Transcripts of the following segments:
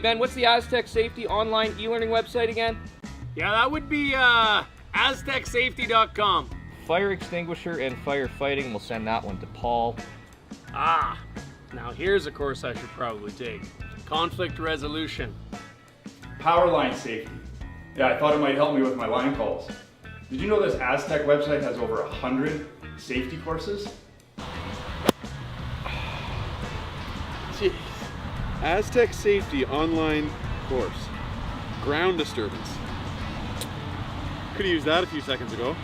Ben, what's the Aztec Safety online e-learning website again? Yeah, that would be aztecsafety.com. Fire extinguisher and firefighting, we'll send that one to Paul. Ah, now here's a course I should probably take. Conflict resolution. Power line safety. Yeah, I thought it might help me with my line calls. Did you know this Aztec website has over 100 safety courses? Jeez. Aztec Safety online course. Ground disturbance. Could have used that a few seconds ago.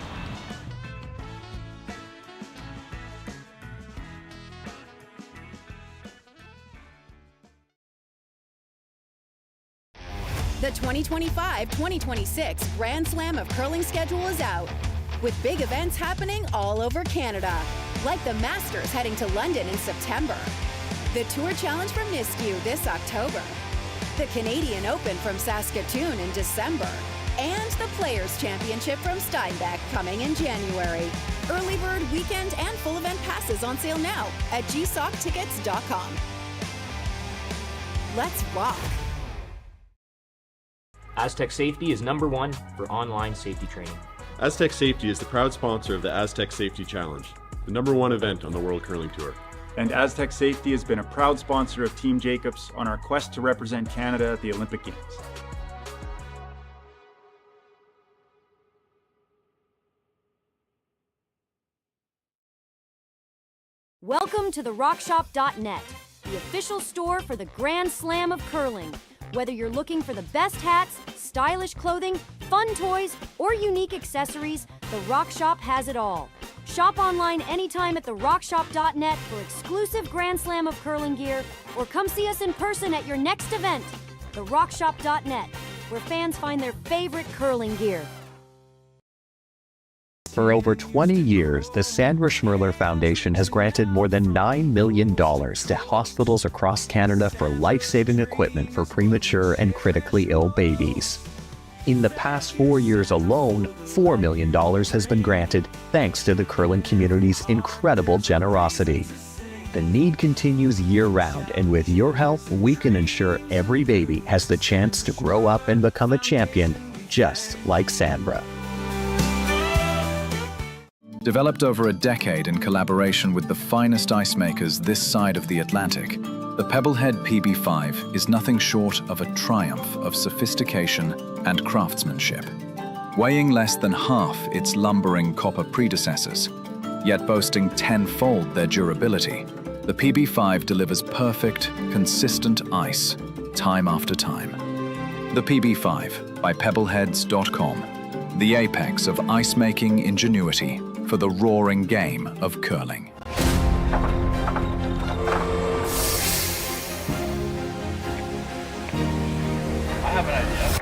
The 2025-2026 Grand Slam of Curling schedule is out, with big events happening all over Canada, like the Masters heading to London in September, the Tour Challenge from Nisku this October, the Canadian Open from Saskatchewan in December, and the Players' Championship from Steinbach coming in January. Early bird weekend and full event passes on sale now at gsoctickets.com. Let's rock! Aztec Safety is #1 for online safety training. Aztec Safety is the proud sponsor of the Aztec Safety Challenge, the #1 event on the World Curling Tour. And Aztec Safety has been a proud sponsor of Team Jacobs on our quest to represent Canada at the Olympic Games. Welcome to the RockShop.net, the official store for the Grand Slam of Curling. Whether you're looking for the best hats, stylish clothing, fun toys, or unique accessories, the Rock Shop has it all. Shop online anytime at therockshop.net for exclusive Grand Slam of Curling gear, or come see us in person at your next event. Therockshop.net, where fans find their favorite curling gear. For over 20 years, the Sandra Schmirler Foundation has granted more than $9 million to hospitals across Canada for life-saving equipment for premature and critically ill babies. In the past 4 years alone, $4 million has been granted thanks to the curling community's incredible generosity. The need continues year-round, and with your help, we can ensure every baby has the chance to grow up and become a champion, just like Sandra. Developed over a decade in collaboration with the finest ice makers this side of the Atlantic, the Pebblehead PB5 is nothing short of a triumph of sophistication and craftsmanship. Weighing less than half its lumbering copper predecessors, yet boasting tenfold their durability, the PB5 delivers perfect, consistent ice, time after time. The PB5 by Pebbleheads.com, the apex of ice-making ingenuity for the roaring game of curling. I have an idea.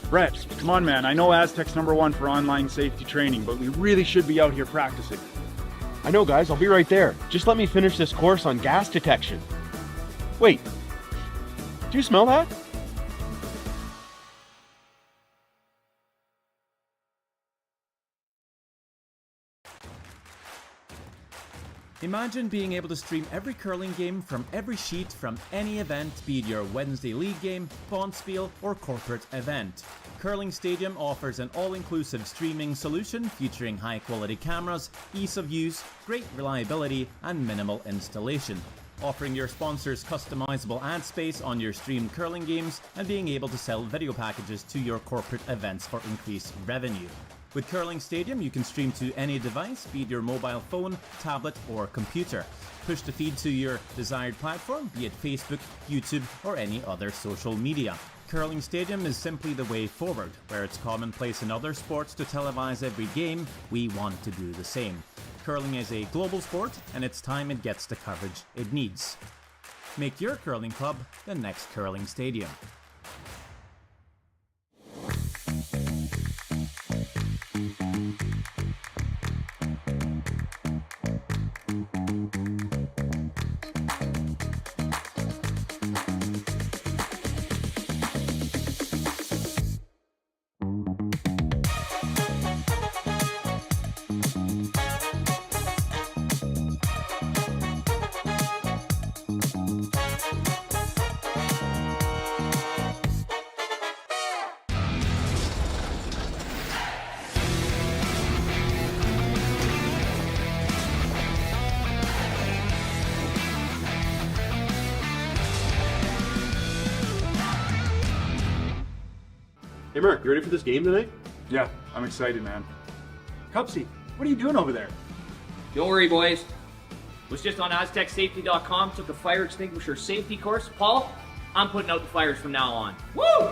Brett, come on man, I know Aztec's #1 for online safety training, but we really should be out here practicing. I know guys, I'll be right there. Just let me finish this course on gas detection. Wait, do you smell that? Imagine being able to stream every curling game from every sheet from any event, be it your Wednesday league game, bonspiel, or corporate event. Curling Stadium offers an all-inclusive streaming solution featuring high-quality cameras, ease of use, great reliability, and minimal installation. Offering your sponsors customizable ad space on your streamed curling games and being able to sell video packages to your corporate events for increased revenue. With Curling Stadium, you can stream to any device, be it your mobile phone, tablet, or computer. Push the feed to your desired platform, be it Facebook, YouTube, or any other social media. Curling Stadium is simply the way forward. Where it's commonplace in other sports to televise every game, we want to do the same. Curling is a global sport, and it's time it gets the coverage it needs. Make your curling club the next Curling Stadium. Hey Mark, you ready for this game tonight? Yeah, I'm excited, man. Cupsy, what are you doing over there? Don't worry, boys. Was just on AztecSafety.com, took a fire extinguisher safety course. Paul, I'm putting out the fires from now on. Woo!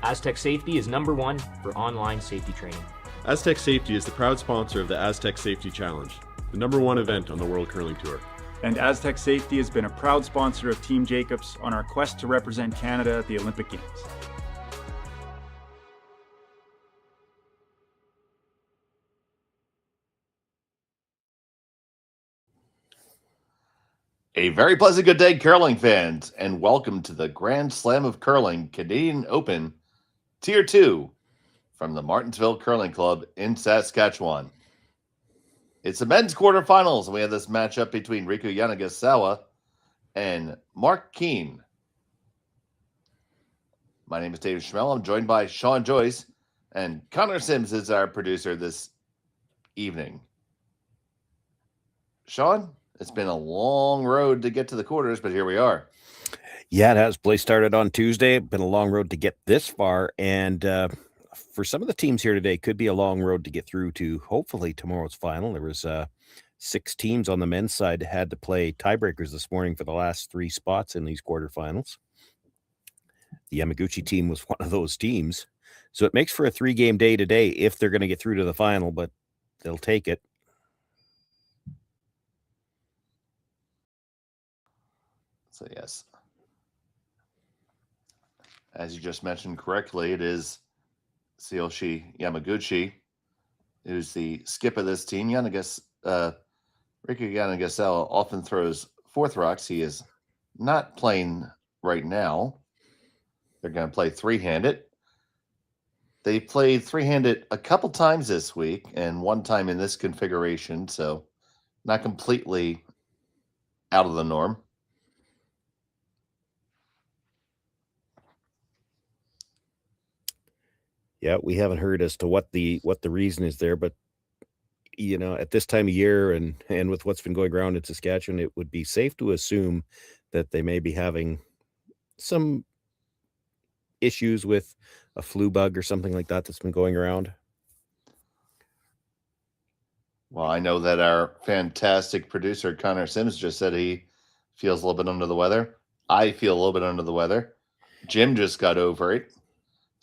Aztec Safety is #1 for online safety training. Aztec Safety is the proud sponsor of the Aztec Safety Challenge, the #1 event on the World Curling Tour. And Aztec Safety has been a proud sponsor of Team Jacobs on our quest to represent Canada at the Olympic Games. A very pleasant good day, curling fans, and welcome to the Grand Slam of Curling Canadian Open Tier 2 from the Martensville Curling Club in Saskatchewan. It's the men's quarterfinals, and we have this matchup between Riku Yamaguchi and Mark Kean. My name is David Schmel. I'm joined by Sean Joyce, and Connor Sims is our producer this evening. Sean? It's been a long road to get to the quarters, but here we are. Yeah, it has. Play started on Tuesday. Been a long road to get this far. And for some of the teams here today, could be a long road to get through to hopefully tomorrow's final. There was 6 teams on the men's side that had to play tiebreakers this morning for the last 3 spots in these quarterfinals. The Yamaguchi team was one of those teams. So it makes for a 3-game day today if they're going to get through to the final, but they'll take it. So yes, as you just mentioned correctly, it is Tsuyoshi Yamaguchi who's the skip of this team. Riku Yamaguchi often throws 4th rocks. He is not playing right now. They're going to play 3-handed. They played 3-handed a couple times this week and 1 time in this configuration, so not completely out of the norm. Yeah, we haven't heard as to what the reason is there, but you know, at this time of year and with what's been going around in Saskatchewan, it would be safe to assume that they may be having some issues with a flu bug or something like that that's been going around. Well, I know that our fantastic producer Connor Sims just said he feels a little bit under the weather. I feel a little bit under the weather. Jim just got over it.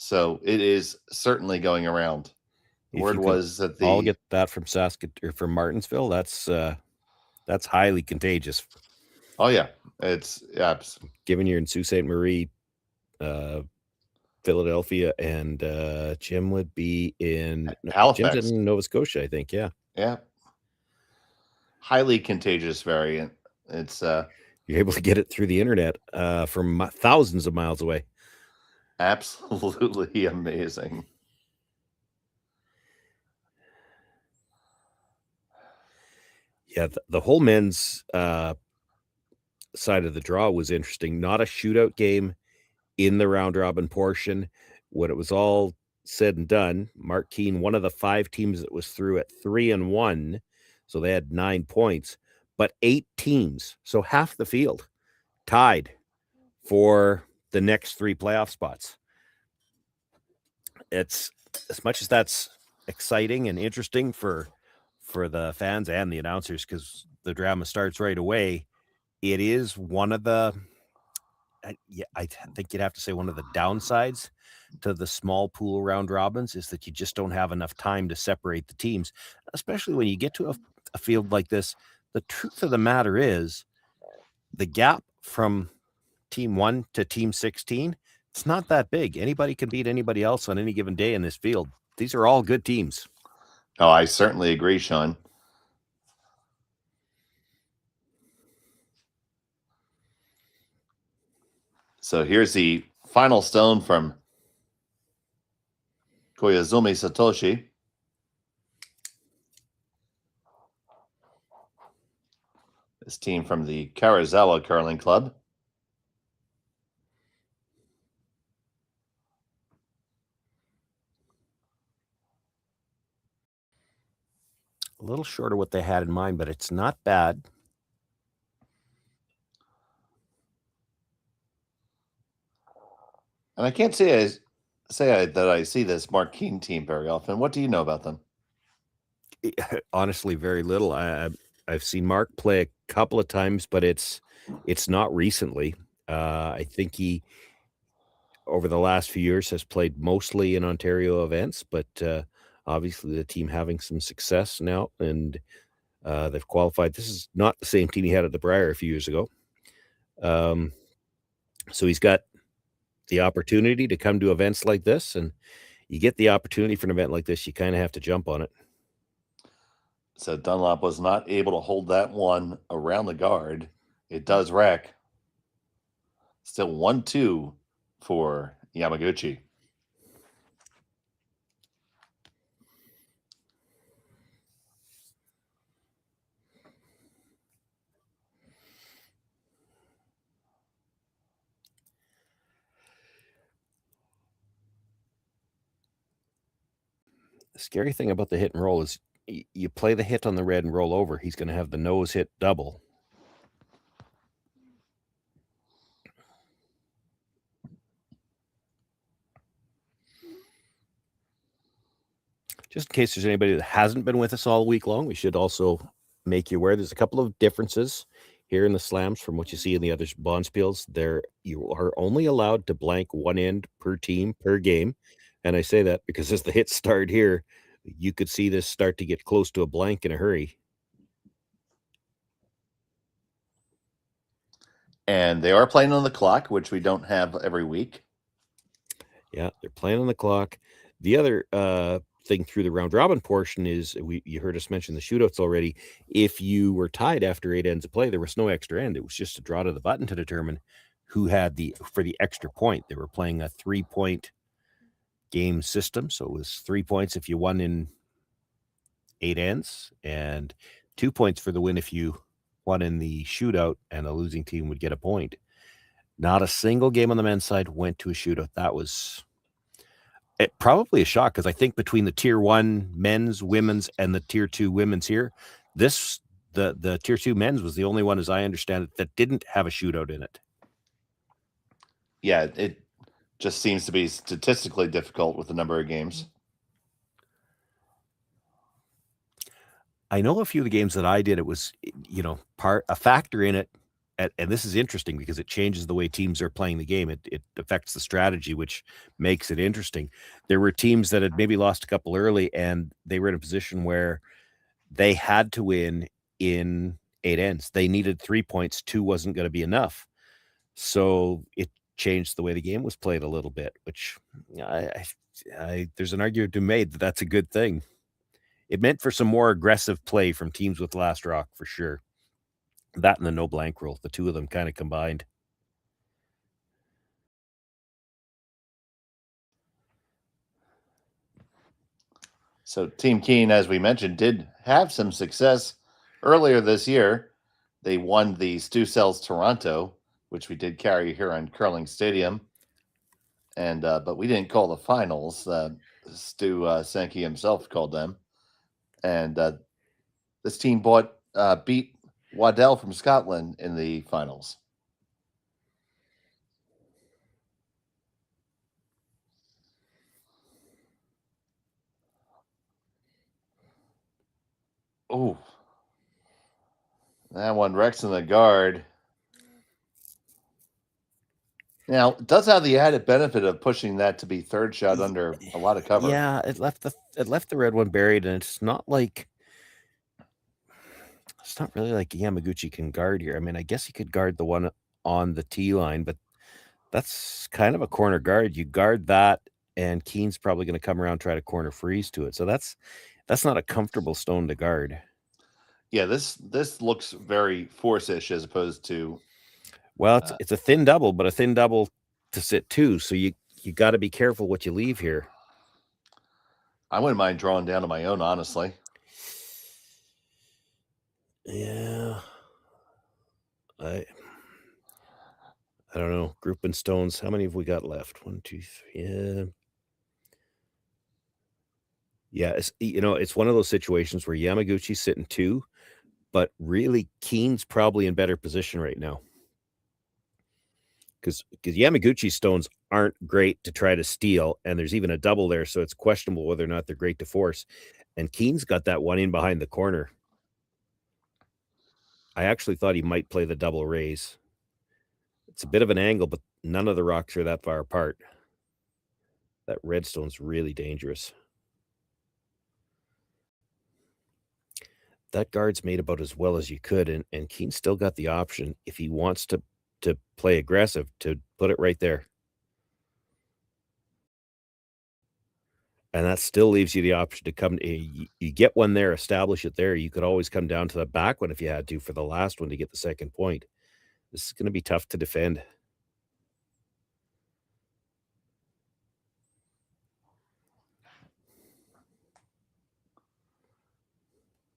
So it is certainly going around. The word was that I'll get that from Saskatchewan or from Martensville. That's highly contagious. Oh yeah, it's given you're in Sault Ste. Marie, Philadelphia, and Jim would be in Halifax. Jim's in Nova Scotia, I think. Yeah, highly contagious variant. It's you're able to get it through the internet from thousands of miles away. Absolutely amazing. Yeah, the whole men's side of the draw was interesting. Not a shootout game in the round robin portion. When it was all said and done, Mark Kean, one of the 5 teams that was through at 3-1, so they had 9 points, but 8 teams, so half the field, tied for the next 3 playoff spots. It's as much as that's exciting and interesting for the fans and the announcers, because the drama starts right away. It is one of the, I think you'd have to say one of the downsides to the small pool round robins is that you just don't have enough time to separate the teams, especially when you get to a field like this. The truth of the matter is the gap from team 1 to team 16, it's not that big. Anybody can beat anybody else on any given day in this field. These are all good teams. Oh, I certainly agree, Sean. So here's the final stone from Koizumi Satoshi. This team from the Karuizawa Curling Club. A little short of what they had in mind, but it's not bad. And I can't say that I see this Mark Kean team very often. What do you know about them? Honestly, very little. I've seen Mark play a couple of times, but it's not recently. I think over the last few years has played mostly in Ontario events, but obviously the team having some success now, and they've qualified. This is not the same team he had at the Brier a few years ago. So he's got the opportunity to come to events like this, and you get the opportunity for an event like this, you kind of have to jump on it. So Dunlop was not able to hold that one around the guard. It does wreck. Still 1-2 for Yamaguchi. The scary thing about the hit and roll is you play the hit on the red and roll over, he's going to have the nose hit double. Just in case there's anybody that hasn't been with us all week long, we should also make you aware there's a couple of differences here in the slams from what you see in the other bonspiels. There, you are only allowed to blank one end per team per game. And I say that because as the hits start here, you could see this start to get close to a blank in a hurry. And they are playing on the clock, which we don't have every week. Yeah, they're playing on the clock. The other thing through the round robin portion is you heard us mention the shootouts already. If you were tied after 8 ends of play, there was no extra end. It was just a draw to the button to determine who had for the extra point. They were playing a 3-point game system, so it was 3 points if you won in 8 ends, and 2 points for the win if you won in the shootout, and the losing team would get a point. Not a single game on the men's side went to a shootout. That was probably a shock, because I think between the tier 1 men's, women's, and the tier 2 women's here, the tier 2 men's was the only one, as I understand it, that didn't have a shootout in it. Yeah, it just seems to be statistically difficult with the number of games. I know a few of the games that I did, it was, a factor in it. And this is interesting because it changes the way teams are playing the game. It affects the strategy, which makes it interesting. There were teams that had maybe lost a couple early, and they were in a position where they had to win in 8 ends. They needed 3 points. 2 wasn't going to be enough. So it changed the way the game was played a little bit, which there's an argument to be made that that's a good thing. It meant for some more aggressive play from teams with last rock, for sure. That and the no blank rule, the two of them kind of combined. So Team Kean, as we mentioned, did have some success earlier this year. They won the Stu Cells Toronto, which we did carry here on Curling Stadium. And but we didn't call the finals. Stu Sankey himself called them. And this team beat Waddell from Scotland in the finals. Oh, that one wrecks in the guard. Now, it does have the added benefit of pushing that to be third shot under a lot of cover. Yeah, it left the red one buried, and it's not really like Yamaguchi can guard here. I mean, I guess he could guard the one on the tee line, but that's kind of a corner guard. You guard that, and Kean's probably going to come around and try to corner freeze to it. So that's not a comfortable stone to guard. Yeah, this looks very force-ish as opposed to. Well, it's a thin double, but a thin double to sit too. So you got to be careful what you leave here. I wouldn't mind drawing down on my own, honestly. Yeah. I don't know. Grouping stones. How many have we got left? 1, 2, 3. Yeah. Yeah. It's one of those situations where Yamaguchi's sitting 2, but really Kean's probably in better position right now. Because Yamaguchi's stones aren't great to try to steal, and there's even a double there, so it's questionable whether or not they're great to force. And Kean's got that one in behind the corner. I actually thought he might play the double raise. It's a bit of an angle, but None of the rocks are that far apart. That redstone's really dangerous. That guard's made about as well as you could, and Kean's still got the option, if he wants to play aggressive, to put it right there. And that still leaves you the option to come. You get one there, establish it there. You could always come down to the back one if you had to for the last one to get the second point. This is going to be tough to defend.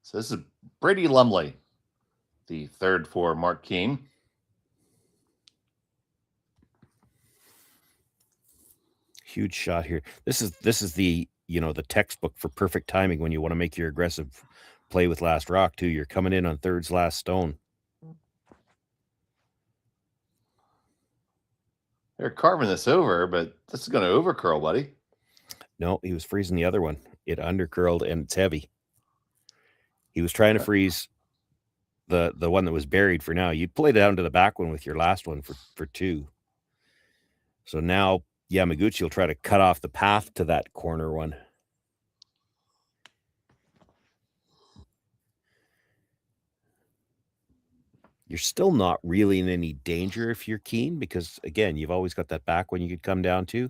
So this is Brady Lumley, the third for Mark Kean. Huge shot here. This is the, the textbook for perfect timing when you want to make your aggressive play with last rock too. You're coming in on third's last stone. They're carving this over, but this is going to overcurl, buddy. No, he was freezing the other one. It undercurled and it's heavy. He was trying to freeze the one that was buried for now. You'd play down to the back one with your last one for 2. So now Yamaguchi will try to cut off the path to that corner one. You're still not really in any danger if you're Kean, because again, you've always got that back one you could come down to.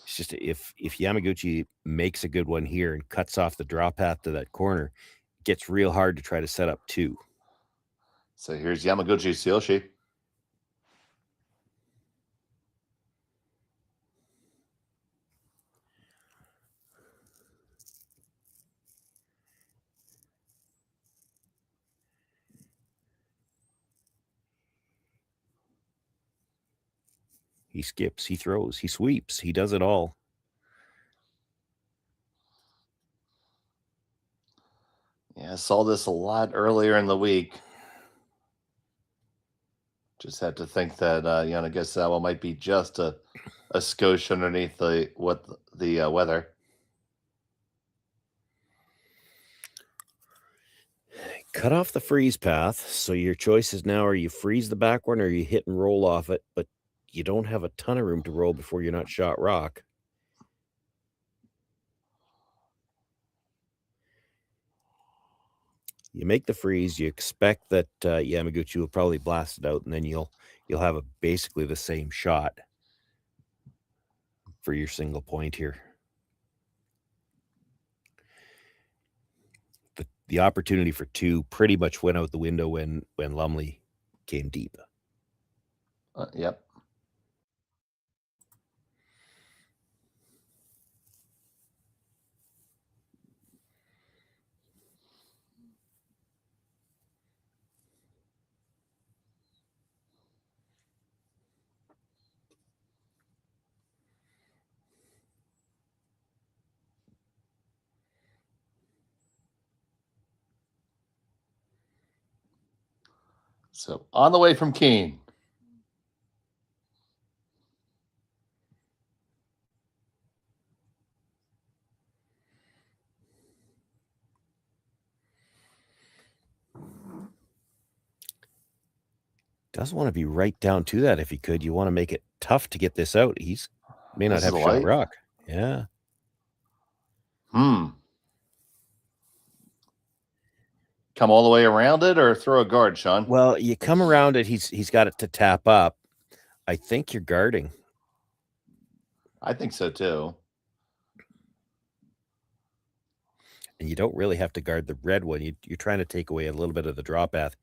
It's just if Yamaguchi makes a good one here and cuts off the draw path to that corner, it gets real hard to try to set up 2. So here's Yamaguchi Tsuyoshi. He skips, he throws, he sweeps, he does it all. Yeah, I saw this a lot earlier in the week. Just had to think that Karuizawa might be just a skosh underneath the weather. Cut off the freeze path. So your choice is now, are you freeze the back one or you hit and roll off it, but you don't have a ton of room to roll before you're not shot rock. You make the freeze, you expect that Yamaguchi will probably blast it out, and then you'll have basically the same shot for your single point here. The opportunity for 2 pretty much went out the window when Lumley came deep. Yep. So on the way from Kean. Doesn't want to be right down to that if he could. You want to make it tough to get this out. He's may not have shot rock. Yeah. Come all the way around it or throw a guard, Sean? Well, you come around it. He's got it to tap up. I think you're guarding. I think so too. And you don't really have to guard the red one. You're trying to take away a little bit of the draw path.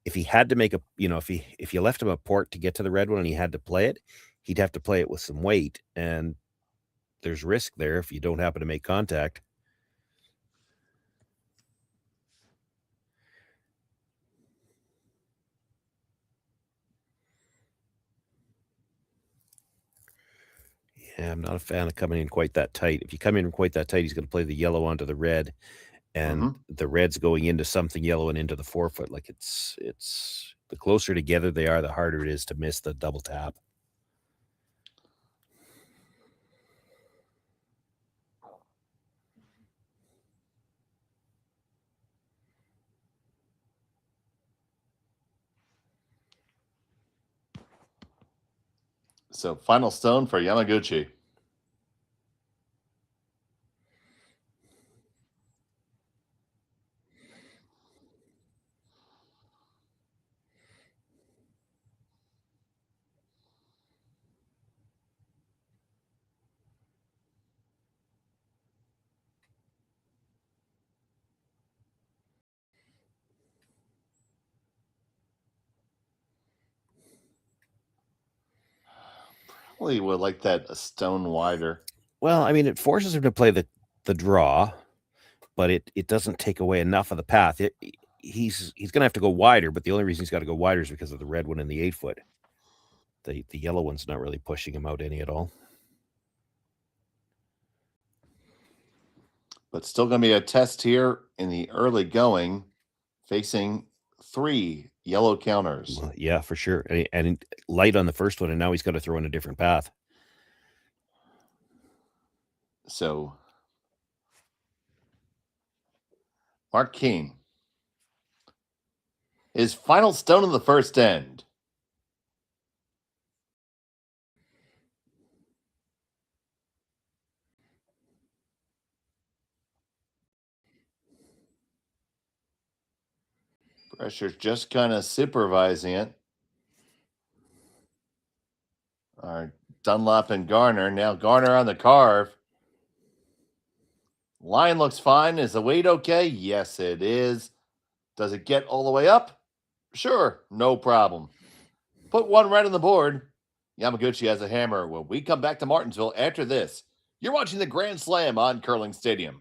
If he had to make a, if you left him a port to get to the red one and he had to play it, he'd have to play it with some weight. And there's risk there if you don't happen to make contact. Yeah, I'm not a fan of coming in quite that tight. If you come in quite that tight, he's going to play the yellow onto the red, and the red's going into something yellow and into the forefoot. Like it's the closer together they are, the harder it is to miss the double tap. So final stone for Yamaguchi. Probably would like that a stone wider. Well, I mean, it forces him to play the draw, but it doesn't take away enough of the path. He's going to have to go wider, but the only reason he's got to go wider is because of the red one and the 8-foot. The yellow one's not really pushing him out any at all. But still going to be a test here in the early going, facing 3 yellow counters. Well, yeah, for sure. And light on the first one, and now he's got to throw in a different path. So, Mark Kean. His final stone of the first end. Pressure's just kind of supervising it. Our Dunlop and Garner. Now Garner on the carve. Line looks fine. Is the weight okay? Yes, it is. Does it get all the way up? Sure, no problem. Put one right on the board. Yamaguchi has a hammer when we come back to Martensville after this. You're watching the Grand Slam on Curling Stadium.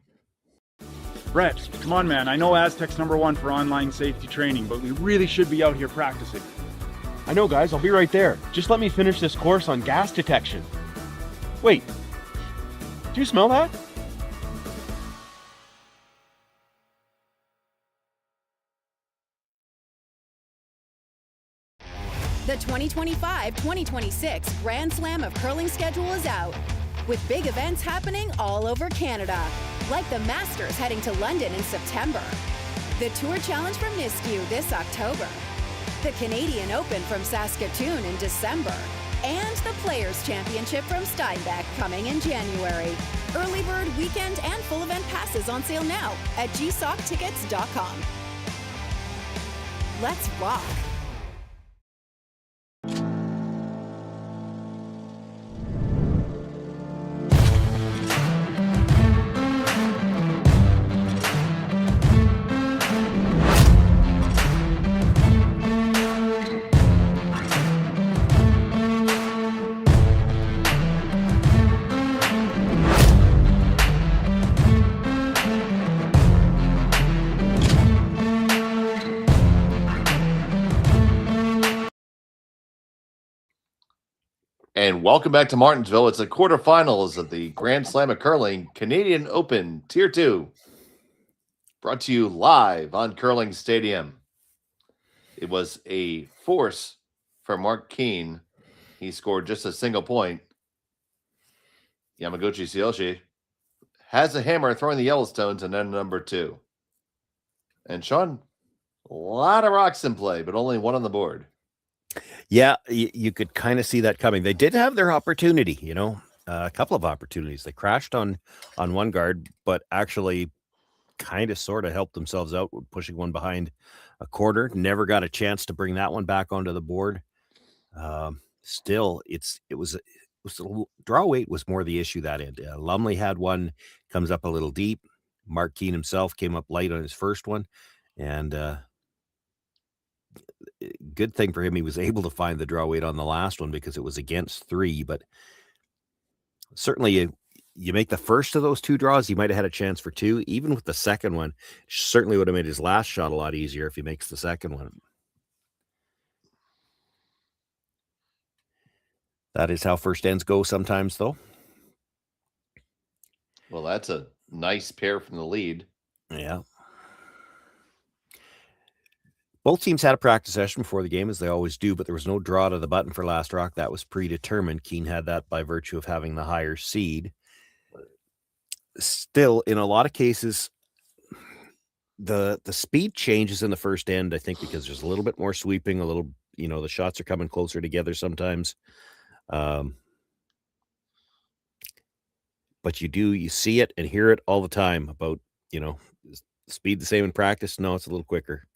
Brett, come on, man. I know Aztec's #1 for online safety training, but we really should be out here practicing. I know, guys. I'll be right there. Just let me finish this course on gas detection. Wait. Do you smell that? The 2025-2026 Grand Slam of Curling schedule is out, with big events happening all over Canada, like the Masters heading to London in September, the Tour Challenge from Nisku this October, the Canadian Open from Saskatchewan in December, and the Players' Championship from Steinbeck coming in January. Early bird weekend and full event passes on sale now at gsocktickets.com. Let's rock! And welcome back to Martensville. It's the quarterfinals of the Grand Slam of Curling Canadian Open Tier 2. Brought to you live on Curling Stadium. It was a force for Mark Kean. He scored just a single point. Yamaguchi Tsuyoshi has a hammer throwing the Yellowstones and then #2. And Sean, a lot of rocks in play, but only one on the board. Yeah, you could kind of see that coming. They did have their opportunity, a couple of opportunities. They crashed on one guard, but actually kind of sort of helped themselves out with pushing one behind a quarter. Never got a chance to bring that one back onto the board. Still, draw weight was more the issue that end. Lumley had one, comes up a little deep. Mark Kean himself came up light on his first one, and good thing for him, he was able to find the draw weight on the last one because it was against 3. But certainly, you make the first of those 2 draws, he might have had a chance for 2. Even with the second one, certainly would have made his last shot a lot easier if he makes the second one. That is how first ends go sometimes, though. Well, that's a nice pair from the lead. Yeah. Both teams had a practice session before the game, as they always do, but there was no draw to the button for last rock. That was predetermined. Kean had that by virtue of having the higher seed. Still, in a lot of cases, the speed changes in the first end, I think, because there's a little bit more sweeping, the shots are coming closer together sometimes. Um, but you see it and hear it all the time about, speed the same in practice. No, it's a little quicker.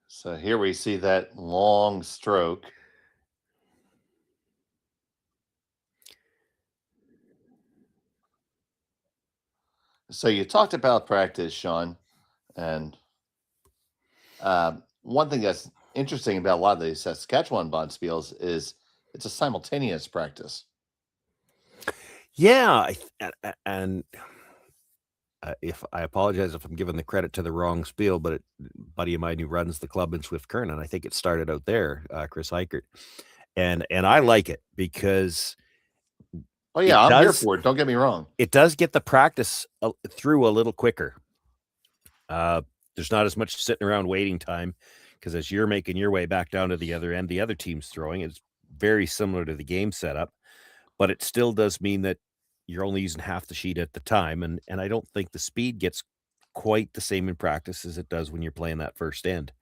So here we see that long stroke. So you talked about practice, Sean, and one thing that's interesting about a lot of these Saskatchewan bonspiels is it's a simultaneous practice. Yeah, and if I apologize if I'm giving the credit to the wrong spiel, but a buddy of mine who runs the club in Swift Current, and I think it started out there, Chris Eichert, and I like it because Oh yeah, I'm here for it. Don't get me wrong. it does get the practice through a little quicker. There's not as much sitting around waiting time because as you're making your way back down to the other end, the other team's throwing. It's very similar to the game setup, but it still does mean that you're only using half the sheet at the time, and I don't think the speed gets quite the same in practice as it does when you're playing that first end.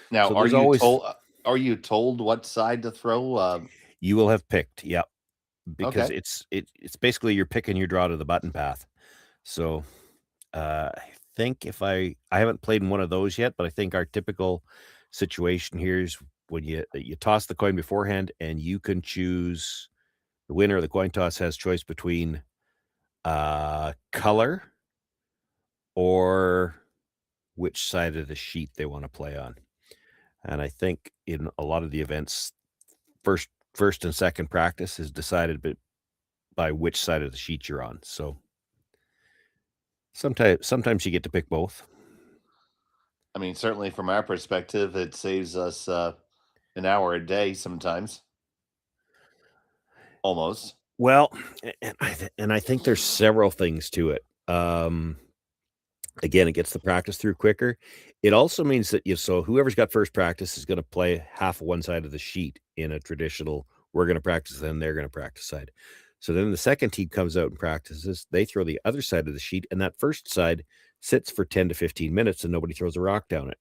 Now, So are there's you always told? Are you told what side to throw? you will have picked, yep, because Okay. it's basically you're picking your draw to the button path. So I think if I haven't played in one of those yet, but I think our typical situation here is when you toss the coin beforehand and you can choose the winner of the coin toss has choice between color or which side of the sheet they want to play on. And I think in a lot of the events, first and second practice is decided by which side of the sheet you're on. So sometimes you get to pick both. I mean, certainly from our perspective, it saves us an hour a day sometimes. Almost. Well, and I think there's several things to it. Again, it gets the practice through quicker. It also means that so whoever's got first practice is going to play half of one side of the sheet in a traditional, we're going to practice, then they're going to practice side. So then the second team comes out and practices. They throw the other side of the sheet, and that first side sits for 10 to 15 minutes, and nobody throws a rock down it,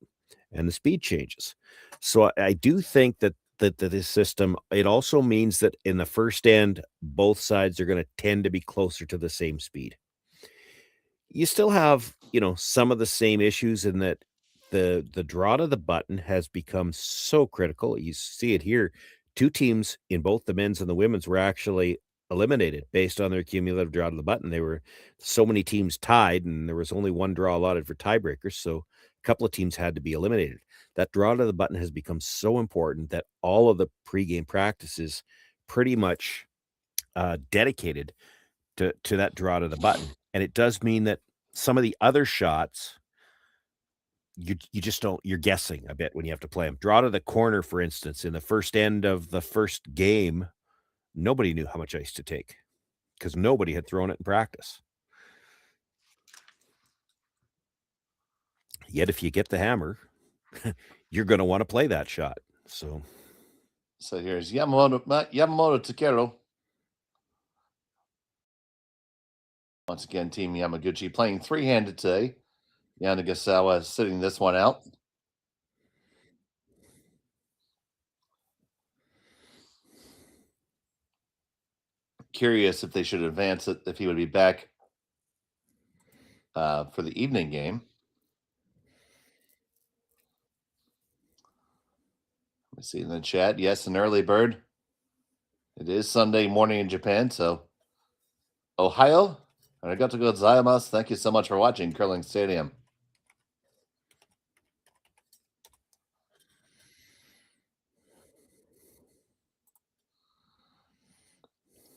and the speed changes. So I do think that this system, it also means that in the first end, both sides are going to tend to be closer to the same speed. You still have, some of the same issues in that the draw to the button has become so critical. You see it here. Two teams in both the men's and the women's were actually eliminated based on their cumulative draw to the button. They were so many teams tied, and there was only one draw allotted for tiebreakers. So a couple of teams had to be eliminated. That draw to the button has become so important that all of the pregame practices pretty much dedicated to that draw to the button. And it does mean that some of the other shots, you just don't, you're guessing a bit when you have to play them. Draw to the corner, for instance, in the first end of the first game, nobody knew how much ice to take because nobody had thrown it in practice. Yet if you get the hammer, you're going to want to play that shot. So here's Yamamoto Takero. Once again, Team Yamaguchi playing three-handed today. Karuizawa sitting this one out. Curious if they should advance it, if he would be back for the evening game. Let me see in the chat. Yes, an early bird. It is Sunday morning in Japan, so Ohio. Arigato gozaimasu. Thank you so much for watching Curling Stadium.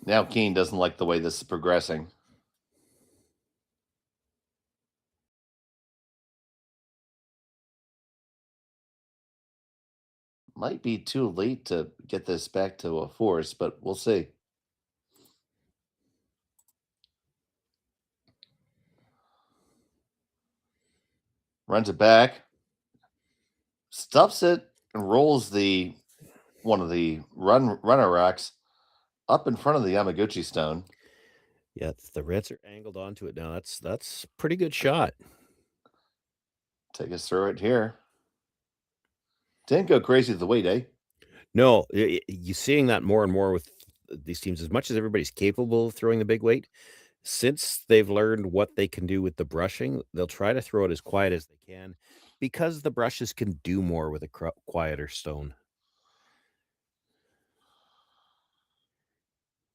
Now Kean doesn't like the way this is progressing. Might be too late to get this back to a force, but we'll see. Runs it back, stuffs it, and rolls one of the runner rocks up in front of the Yamaguchi stone. Yeah, the Reds are angled onto it now. That's a pretty good shot. Take us through it here. Didn't go crazy with the weight, eh? No, you're seeing that more and more with these teams. As much as everybody's capable of throwing the big weight, since they've learned what they can do with the brushing, they'll try to throw it as quiet as they can because the brushes can do more with a quieter stone.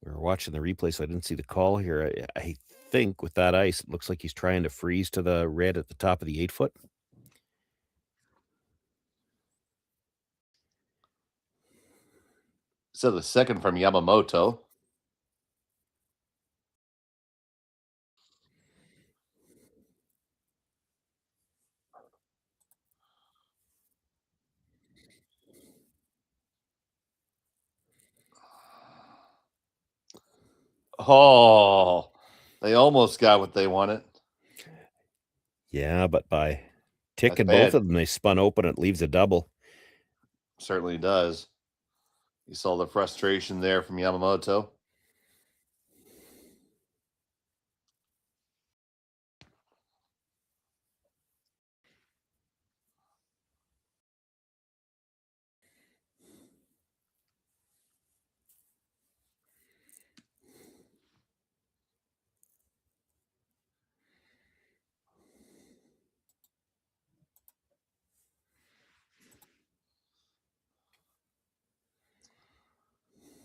We were watching the replay, so I didn't see the call here. I think with that ice, it looks like he's trying to freeze to the red at the top of the 8-foot. So the second from Yamamoto. Oh, they almost got what they wanted. Yeah, but by ticking That's both bad. of them, they spun open. It leaves a double. Certainly does. You saw the frustration there from Yamamoto.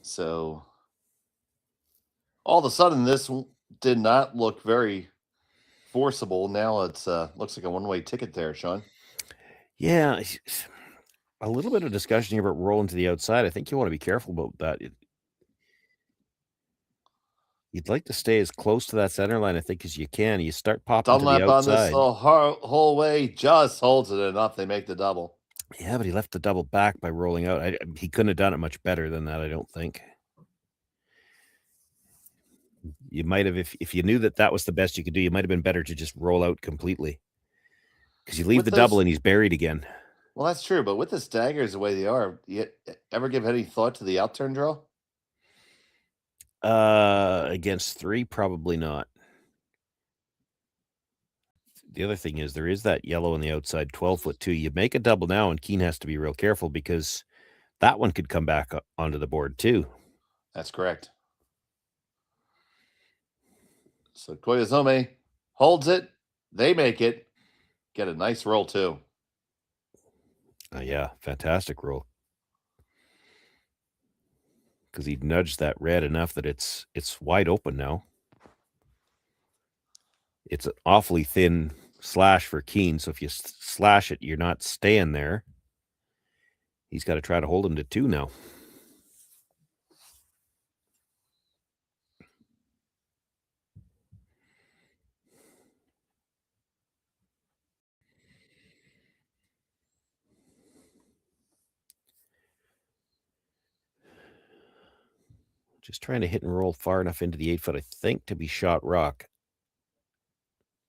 So all of a sudden, this did not look very forcible. Now it's looks like a one-way ticket there, Sean. Yeah, a little bit of discussion here about rolling to the outside. I think you want to be careful about that. You'd like to stay as close to that center line, I think, as you can. You start popping to the Dunlap on this outside. the whole way just holds it enough. They make the double. Yeah, but he left the double back by rolling out. He couldn't have done it much better than that, I don't think. You might have, if you knew that was the best you could do, you might have been better to just roll out completely. Because you leave With the those- double and he's buried again. Well, that's true, but with the staggers the way they are, you ever give any thought to the outturn draw? Against 3, probably not. The other thing is there is that yellow on the outside 12-foot too. You make a double now, and Kean has to be real careful because that one could come back onto the board too. That's correct. So Koyazome holds it. They make it. Get a nice roll too. Yeah, fantastic roll. Because he nudged that red enough that it's wide open now. It's an awfully thin slash for Kean, so if you slash it, you're not staying there. He's got to try to hold him to 2 now. Just trying to hit and roll far enough into the 8-foot, I think, to be shot rock.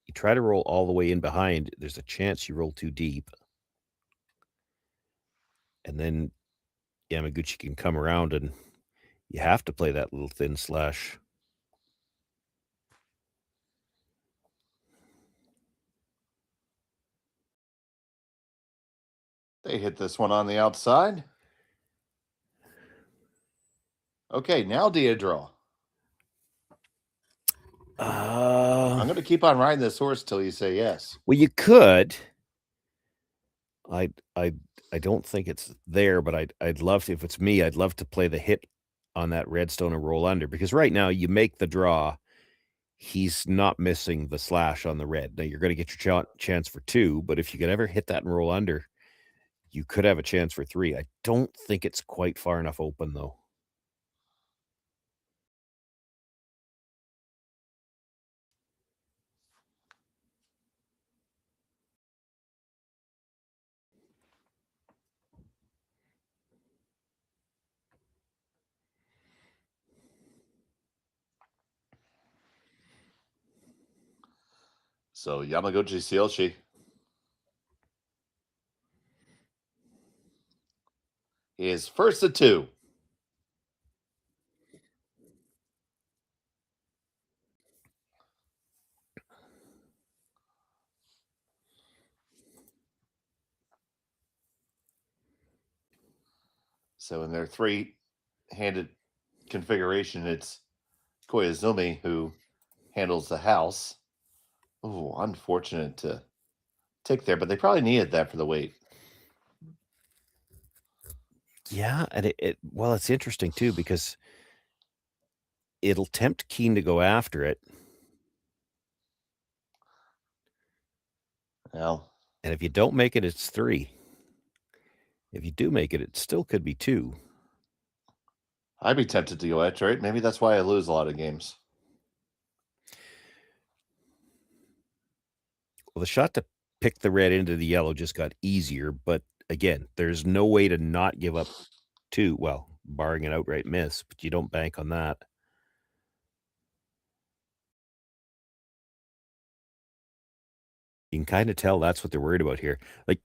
You try to roll all the way in behind, there's a chance you roll too deep. And then Yamaguchi can come around and you have to play that little thin slash. They hit this one on the outside. Okay, now do you draw? I'm going to keep on riding this horse till you say yes. Well, you could. I don't think it's there, but I'd love to. If it's me, I'd love to play the hit on that redstone and roll under, because right now you make the draw. He's not missing the slash on the red. Now you're going to get your chance for 2, but if you could ever hit that and roll under, you could have a chance for 3. I don't think it's quite far enough open though. So Yamaguchi Tsuyoshi. He is first to 2. So in their three-handed configuration, it's Koizumi who handles the house. Oh, unfortunate to take there, but they probably needed that for the weight. Yeah, and well, it's interesting too because it'll tempt Kean to go after it. Well, and if you don't make it, it's 3. If you do make it, it still could be 2. I'd be tempted to go after it. Maybe that's why I lose a lot of games. Well, the shot to pick the red into the yellow just got easier, but again, there's no way to not give up 2. Well, barring an outright miss, but you don't bank on that. You can kind of tell that's what they're worried about here. Like,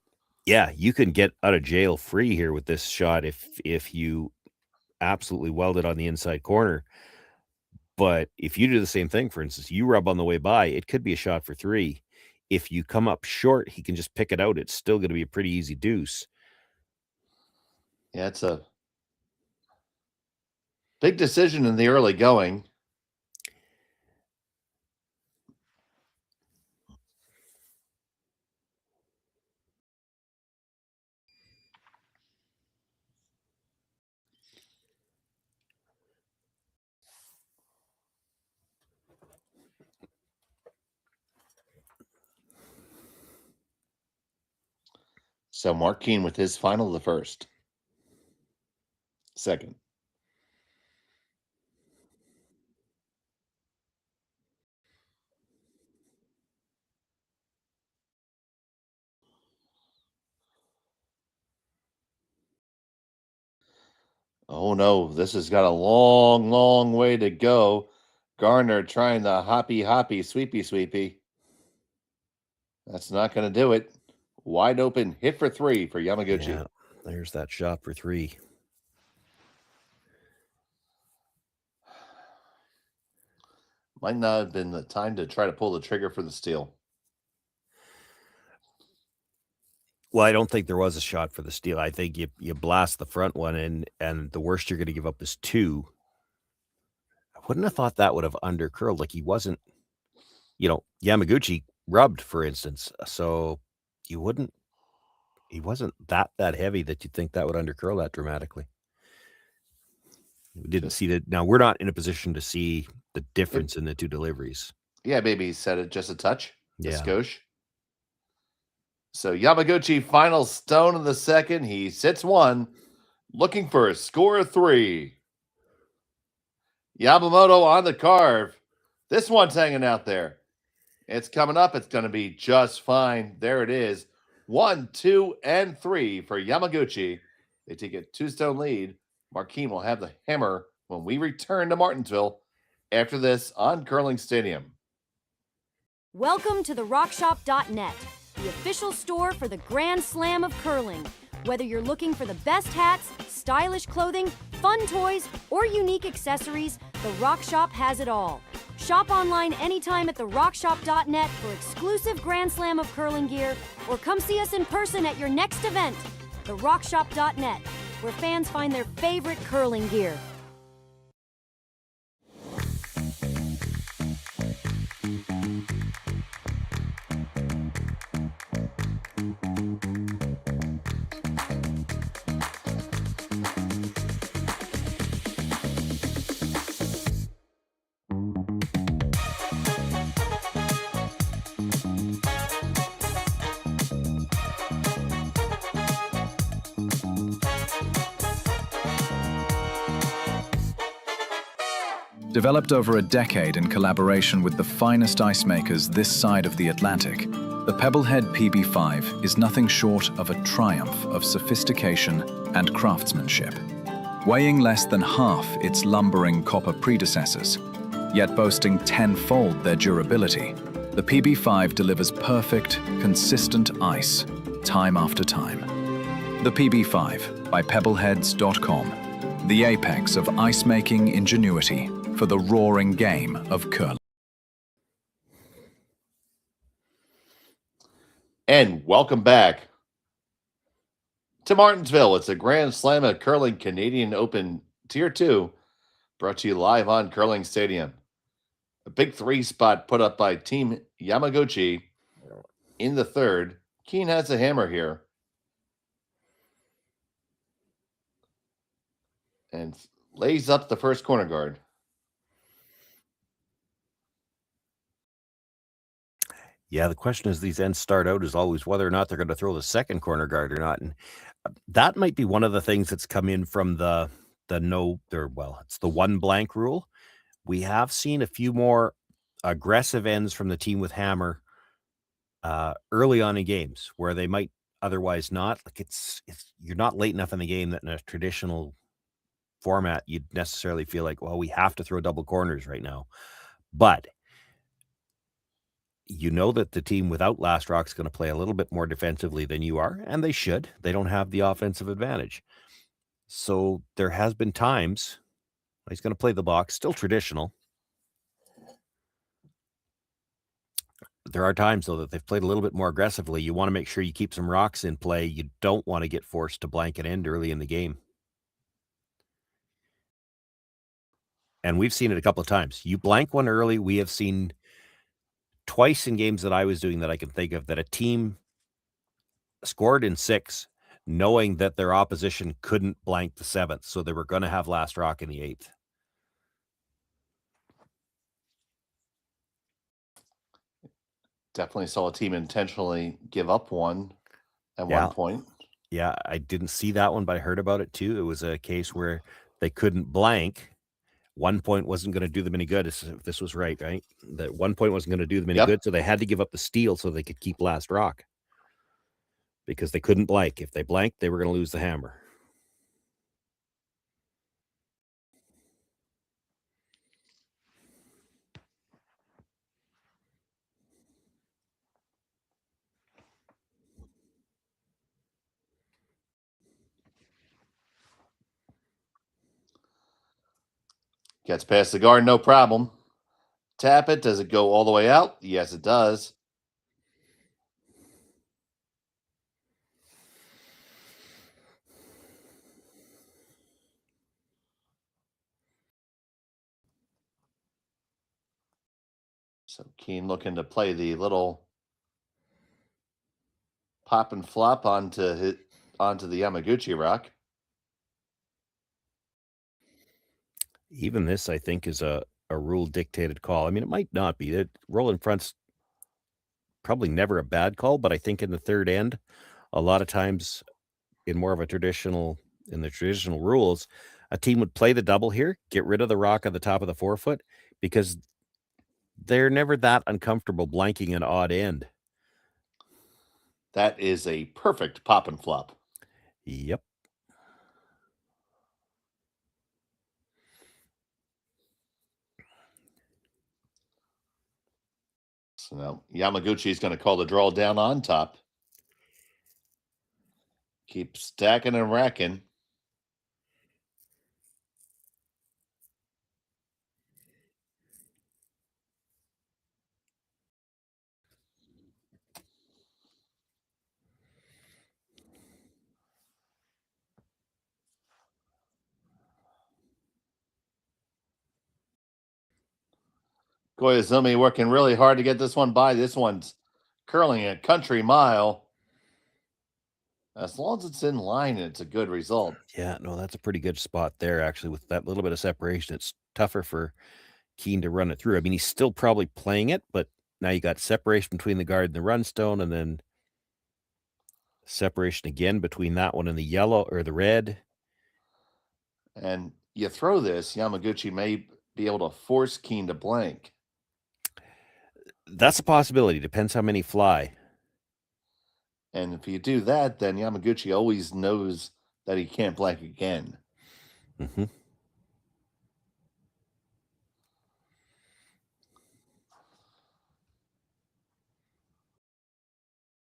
yeah, you can get out of jail free here with this shot if you absolutely weld it on the inside corner. But if you do the same thing, for instance, you rub on the way by, it could be a shot for 3. If you come up short, he can just pick it out. It's still going to be a pretty easy deuce. Yeah, it's a big decision in the early going. So Mark Kean with his final of the first. Second. Oh no, this has got a long, long way to go. Garner trying the hoppy, sweepy, sweepy. That's not going to do it. Wide open hit for 3 for Yamaguchi. Yeah, there's that shot for 3. Might not have been the time to try to pull the trigger for the steal. Well, I don't think there was a shot for the steal. I think you blast the front one, and the worst you're going to give up is 2. I wouldn't have thought that would have undercurled. Like he wasn't, Yamaguchi rubbed, for instance. So he wasn't that heavy that you'd think that would undercurl that dramatically. We didn't see that. Now we're not in a position to see the difference in the 2 deliveries. Yeah, maybe he said it just a touch. Yeah. Skosh. So Yamaguchi final stone in the second. He sits 1, looking for a score of 3. Yamamoto on the carve. This one's hanging out there. It's coming up. It's going to be just fine. There it is. 1, 2, and 3 for Yamaguchi. They take a 2-stone lead. Mark Kean will have the hammer when we return to Martensville after this on Curling Stadium. Welcome to the RockShop.net, the official store for the Grand Slam of Curling. Whether you're looking for the best hats, stylish clothing, fun toys, or unique accessories, the Rock Shop has it all. Shop online anytime at therockshop.net for exclusive Grand Slam of Curling gear, or come see us in person at your next event. TheRockShop.net, where fans find their favorite curling gear. Developed over a decade in collaboration with the finest ice makers this side of the Atlantic, the Pebblehead PB5 is nothing short of a triumph of sophistication and craftsmanship. Weighing less than half its lumbering copper predecessors, yet boasting tenfold their durability, the PB5 delivers perfect, consistent ice, time after time. The PB5 by Pebbleheads.com, the apex of ice-making ingenuity for the roaring game of curling. And welcome back to Martensville. It's a Grand Slam of Curling Canadian Open Tier 2, brought to you live on Curling Stadium. A big 3 spot put up by Team Yamaguchi in the third. Kean has a hammer here. And lays up the first corner guard. Yeah, the question as these ends start out is always whether or not they're going to throw the second corner guard or not. And that might be one of the things that's come in from it's the one blank rule. We have seen a few more aggressive ends from the team with hammer early on in games where they might otherwise not. Like it's you're not late enough in the game that in a traditional format you'd necessarily feel like, well, we have to throw double corners right now. But you know that the team without last rock is going to play a little bit more defensively than you are, and they should. They don't have the offensive advantage. So there has been times he's going to play the box, still traditional. There are times, though, that they've played a little bit more aggressively. You want to make sure you keep some rocks in play. You don't want to get forced to blanket end early in the game. And we've seen it a couple of times. You blank one early. We have seen twice in games that I was doing that I can think of that a team scored in 6, knowing that their opposition couldn't blank the 7th. So they were going to have last rock in the 8th. Definitely saw a team intentionally give up one at one point. Yeah, I didn't see that one, but I heard about it too. It was a case where they couldn't blank. 1 point wasn't going to do them any good. If this was right? That 1 point wasn't going to do them any good, so they had to give up the steal so they could keep last rock because they couldn't blank. If they blanked, they were going to lose the hammer. Gets past the guard, no problem. Tap it. Does it go all the way out? Yes, it does. So Kean looking to play the little pop and flop onto the Yamaguchi rock. Even this, I think, is a rule dictated call. I mean, it might not be. That roll in front's probably never a bad call, but I think in the third end, a lot of times in the traditional rules, a team would play the double here, get rid of the rock at the top of the forefoot, because they're never that uncomfortable blanking an odd end. That is a perfect pop and flop. Yep. So now Yamaguchi is going to call the draw down on top. Keep stacking and racking. Koizumi working really hard to get this one by. This one's curling a country mile. As long as it's in line, it's a good result. Yeah, no, that's a pretty good spot there, actually, with that little bit of separation. It's tougher for Kean to run it through. I mean, he's still probably playing it, but now you got separation between the guard and the run stone, and then separation again between that one and the yellow or the red. And you throw this, Yamaguchi may be able to force Kean to blank. That's a possibility. Depends how many fly. And if you do that, then Yamaguchi always knows that he can't blank again. Mm-hmm.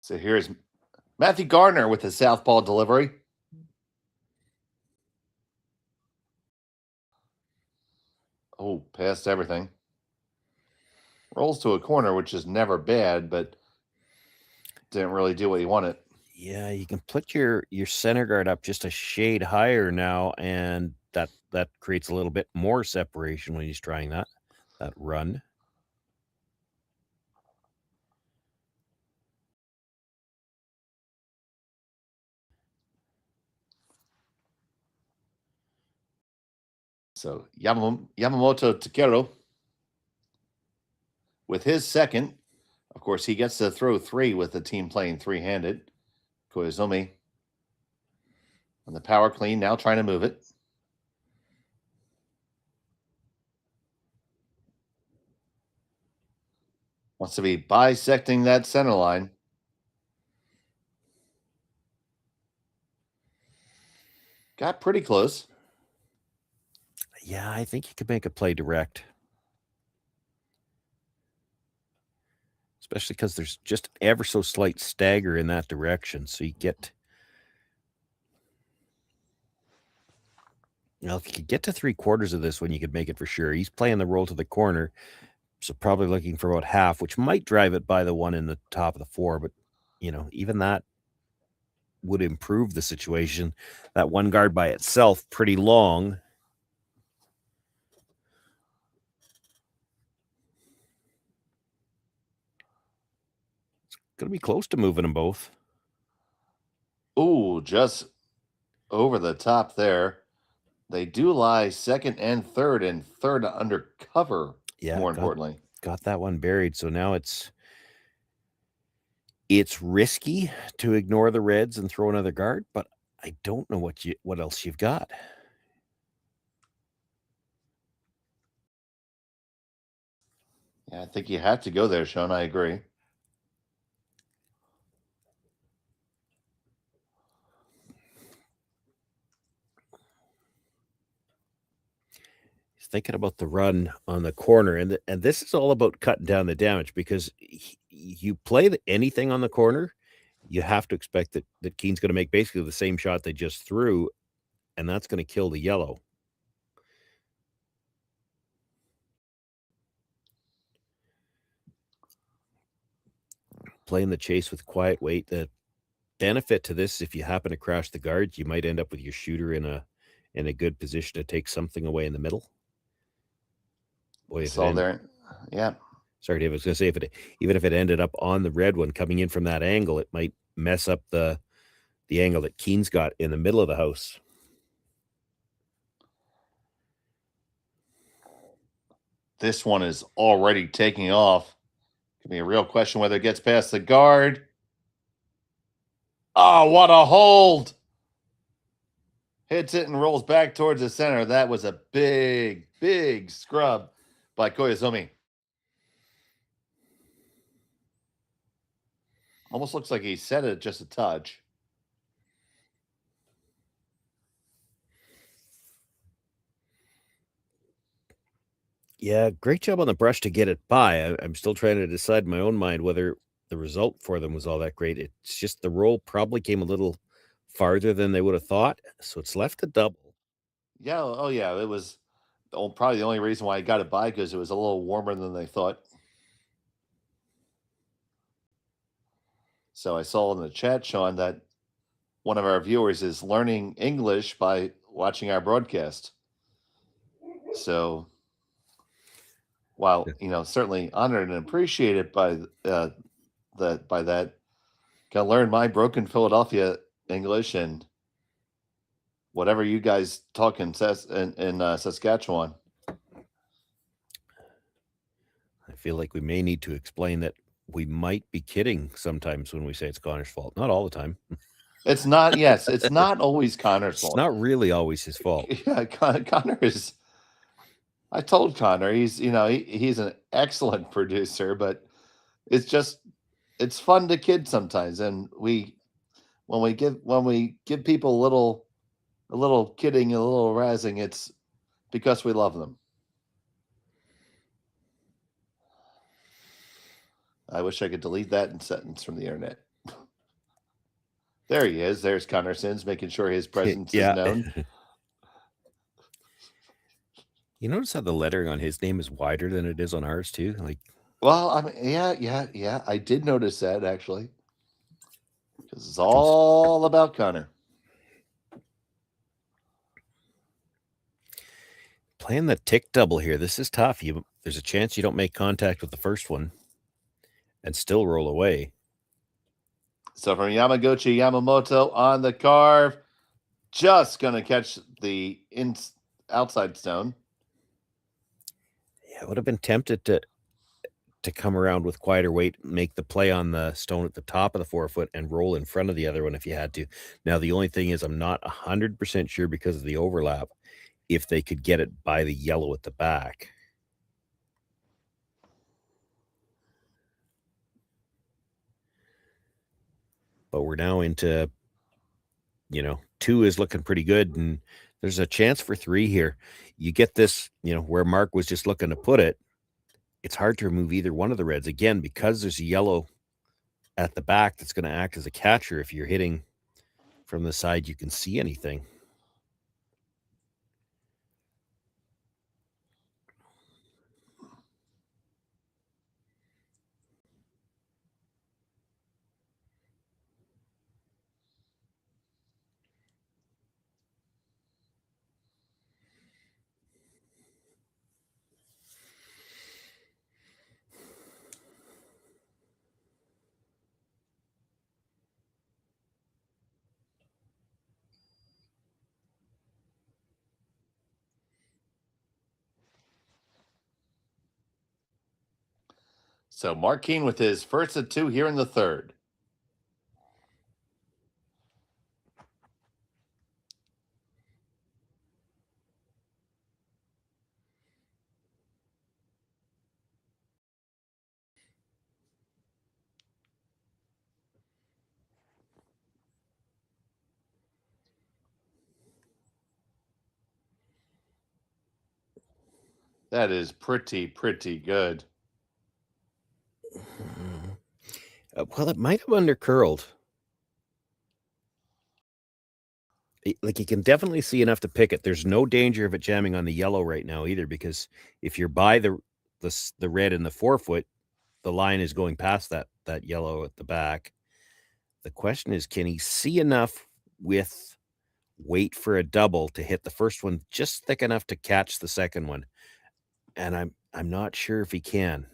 So here's Matthew Gardner with the southpaw delivery. Oh, past everything. Rolls to a corner, which is never bad, but didn't really do what he wanted. Yeah, you can put your center guard up just a shade higher now, and that creates a little bit more separation when he's trying that run. So Yamamoto Takeru with his second. Of course, he gets to throw 3 with the team playing 3-handed. Koizumi on the power clean, now trying to move it. Wants to be bisecting that center line. Got pretty close. Yeah, I think you could make a play direct. Especially because there's just ever so slight stagger in that direction. So you get... Well, if you could get to 3/4 of this one, you could make it for sure. He's playing the roll to the corner, so probably looking for about half, which might drive it by the one in the top of the 4. But, even that would improve the situation. That one guard by itself, pretty long. Going to be close to moving them both. Ooh, just over the top there. They do lie second and third under cover, more importantly. Got that one buried. So now it's risky to ignore the Reds and throw another guard, but I don't know what else you've got. Yeah, I think you have to go there, Sean. I agree. Thinking about the run on the corner, and this is all about cutting down the damage, because you play anything on the corner, you have to expect that Kean's going to make basically the same shot they just threw, and that's going to kill the yellow. Playing the chase with quiet weight. The benefit to this, if you happen to crash the guards, you might end up with your shooter in a good position to take something away in the middle. Boy, it's all there. Yeah. Sorry, Dave. I was going to say, even if it ended up on the red one coming in from that angle, it might mess up the angle that Kean's got in the middle of the house. This one is already taking off. Could be a real question whether it gets past the guard. Oh, what a hold. Hits it and rolls back towards the center. That was a big, big scrub by Koizumi. Almost looks like he set it just a touch. Yeah, great job on the brush to get it by. I'm still trying to decide in my own mind whether the result for them was all that great. It's just the roll probably came a little farther than they would have thought, so it's left a double. Yeah, oh yeah, it was probably the only reason why I got it by, because it was a little warmer than they thought. So I saw in the chat, Sean, that one of our viewers is learning English by watching our broadcast. So, while certainly honored and appreciated by that, can learn my broken Philadelphia English and whatever you guys talk in Saskatchewan. I feel like we may need to explain that we might be kidding sometimes when we say it's Connor's fault. Not all the time. It's not. Yes, it's not always Connor's fault. It's not really always his fault. Yeah, Connor is. I told Connor he's an excellent producer, but it's fun to kid sometimes, and when we give people a little kidding, a little razzing, it's because we love them. I wish I could delete that sentence from the internet. There he is. There's Connor Sins, making sure his presence is known. You notice how the lettering on his name is wider than it is on ours too? Well, I mean, yeah. I did notice that, actually. Because it's all about Connor. Playing the tick double here. This is tough. There's a chance you don't make contact with the first one and still roll away. So from Yamaguchi, Yamamoto on the carve. Just going to catch the outside stone. Yeah, I would have been tempted to come around with quieter weight, make the play on the stone at the top of the 4 foot and roll in front of the other one if you had to. Now, the only thing is I'm not 100% sure because of the overlap if they could get it by the yellow at the back. But we're now into, 2 is looking pretty good, and there's a chance for 3 here. You get this, where Mark was just looking to put it. It's hard to remove either one of the reds. Again, because there's a yellow at the back that's going to act as a catcher. If you're hitting from the side, you can see anything. So Mark Kean with his first of 2 here in the third. That is pretty good. Well, it might have undercurled. Like, you can definitely see enough to pick it. There's no danger of it jamming on the yellow right now either, because if you're by the red in the 4 foot, the line is going past that yellow at the back. The question is, can he see enough with weight for a double to hit the first one just thick enough to catch the second one? And I'm not sure if he can.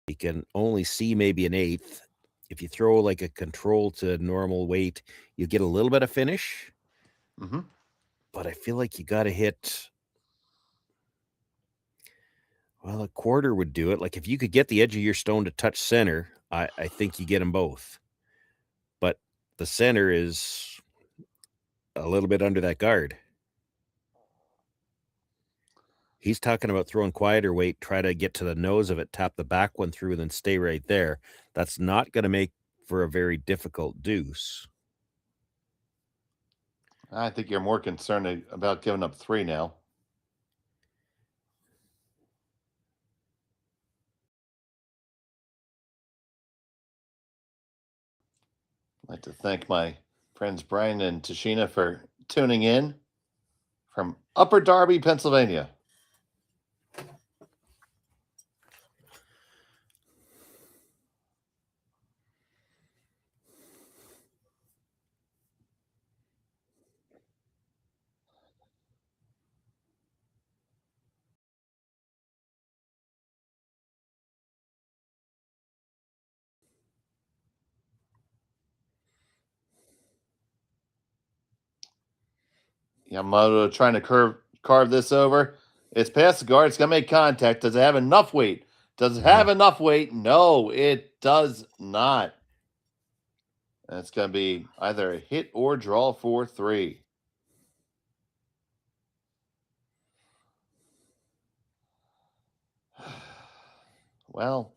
He can only see maybe an eighth. If you throw like a control to normal weight, you get a little bit of finish. Mm-hmm. But I feel like you got to hit. Well, a quarter would do it. Like, if you could get the edge of your stone to touch center, I think you get them both. But the center is a little bit under that guard. He's talking about throwing quieter weight, try to get to the nose of it, tap the back one through, and then stay right there. That's not going to make for a very difficult deuce. I think you're more concerned about giving up 3 now. I'd like to thank my friends Brian and Tashina for tuning in from Upper Darby, Pennsylvania. Yamamoto trying to carve this over. It's past the guard. It's going to make contact. Does it have enough weight? Does it have enough weight? No, it does not. And it's going to be either a hit or draw for 3. Well,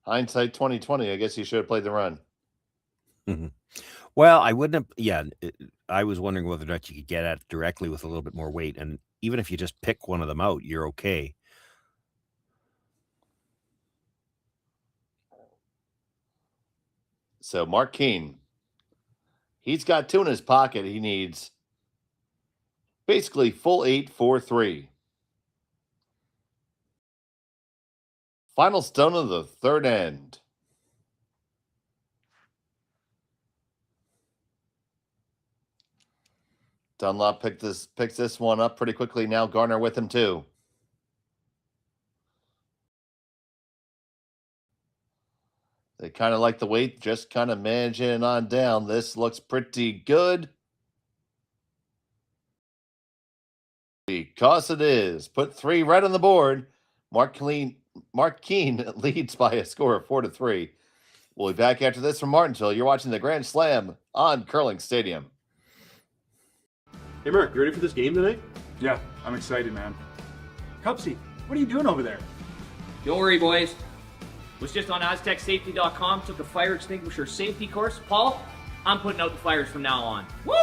hindsight 2020. I guess you should have played the run. Mm-hmm. Well, I wouldn't have. Yeah, I was wondering whether or not you could get at it directly with a little bit more weight. And even if you just pick one of them out, you're okay. So Mark Kean, he's got 2 in his pocket. He needs basically full 8 for 3. Final stone of the third end. Dunlop picks this one up pretty quickly now. Garner with him too. They kind of like the weight, just kind of managing it on down. This looks pretty good. Because it is. Put 3 right on the board. Mark Kean leads by a score of 4-3. We'll be back after this from Martensville. You're watching the Grand Slam on Curling Stadium. Hey, Mark, you ready for this game tonight? Yeah, I'm excited, man. Cupsy, what are you doing over there? Don't worry, boys. Was just on AztecSafety.com, took a fire extinguisher safety course. Paul, I'm putting out the fires from now on. Woo!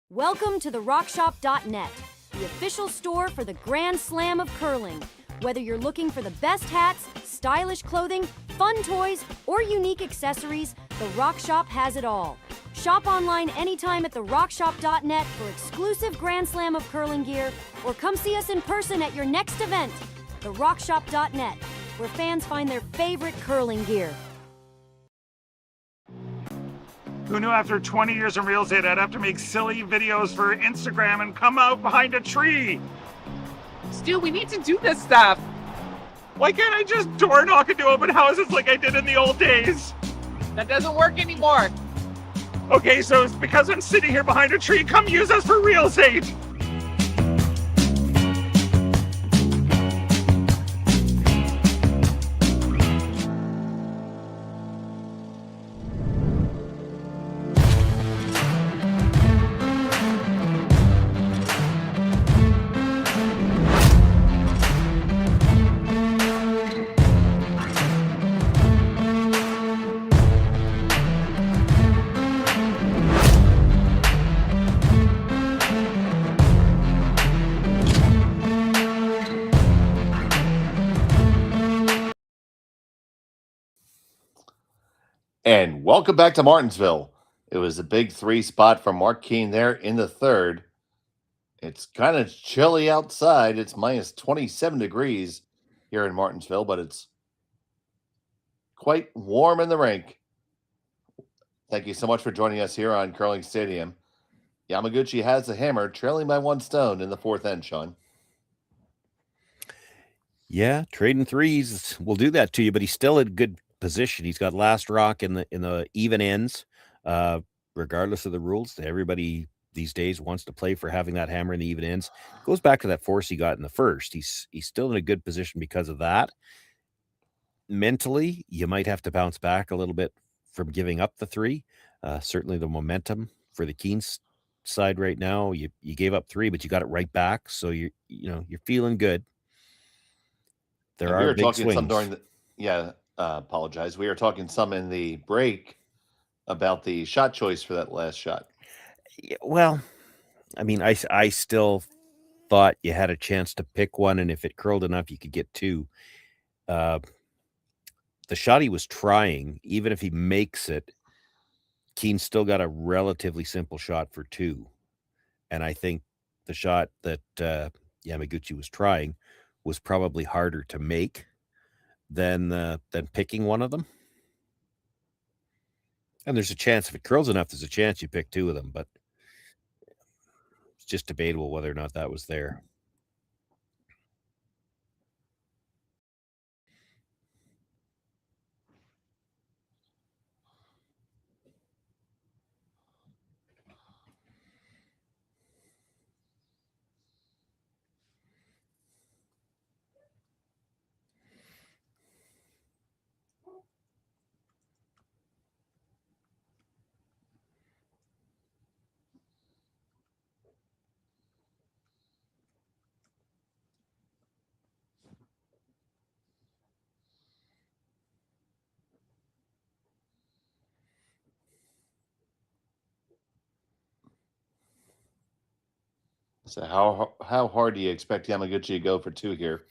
Welcome to the RockShop.net, the official store for the Grand Slam of Curling. Whether you're looking for the best hats, stylish clothing, fun toys, or unique accessories, the Rock Shop has it all. Shop online anytime at the RockShop.net for exclusive Grand Slam of Curling gear, or come see us in person at your next event. The RockShop.net, where fans find their favorite curling gear. Who knew after 20 years in real estate I'd have to make silly videos for Instagram and come out behind a tree? Stu, we need to do this stuff. Why can't I just door knock into open houses like I did in the old days? That doesn't work anymore. Okay, so it's because I'm sitting here behind a tree. Come use us for real estate. And welcome back to Martensville. It was a big 3 spot from Mark Kean there in the third. It's kind of chilly outside. It's minus 27 degrees here in Martensville, but it's quite warm in the rink. Thank you so much for joining us here on Curling Stadium. Yamaguchi has the hammer, trailing by 1 stone in the fourth end, Sean. Yeah, trading threes will do that to you, but he's still in good position. He's got last rock in the even ends, regardless of the rules. Everybody these days wants to play for having that hammer in the even ends. It goes back to that force he got in the first. He's still in a good position because of that. Mentally, you might have to bounce back a little bit from giving up the 3. Certainly the momentum for the Kean side right now. You gave up 3, but you got it right back. So you're feeling good. There are big swings. Some during the apologize. We were talking some in the break about the shot choice for that last shot. Yeah, well, I mean, I still thought you had a chance to pick one, and if it curled enough, you could get 2. The shot he was trying, even if he makes it, Kean still got a relatively simple shot for 2. And I think the shot that Yamaguchi was trying was probably harder to make than picking one of them. And there's a chance, if it curls enough, there's a chance you pick 2 of them, but it's just debatable whether or not that was there. So how hard do you expect Yamaguchi to go for 2 here?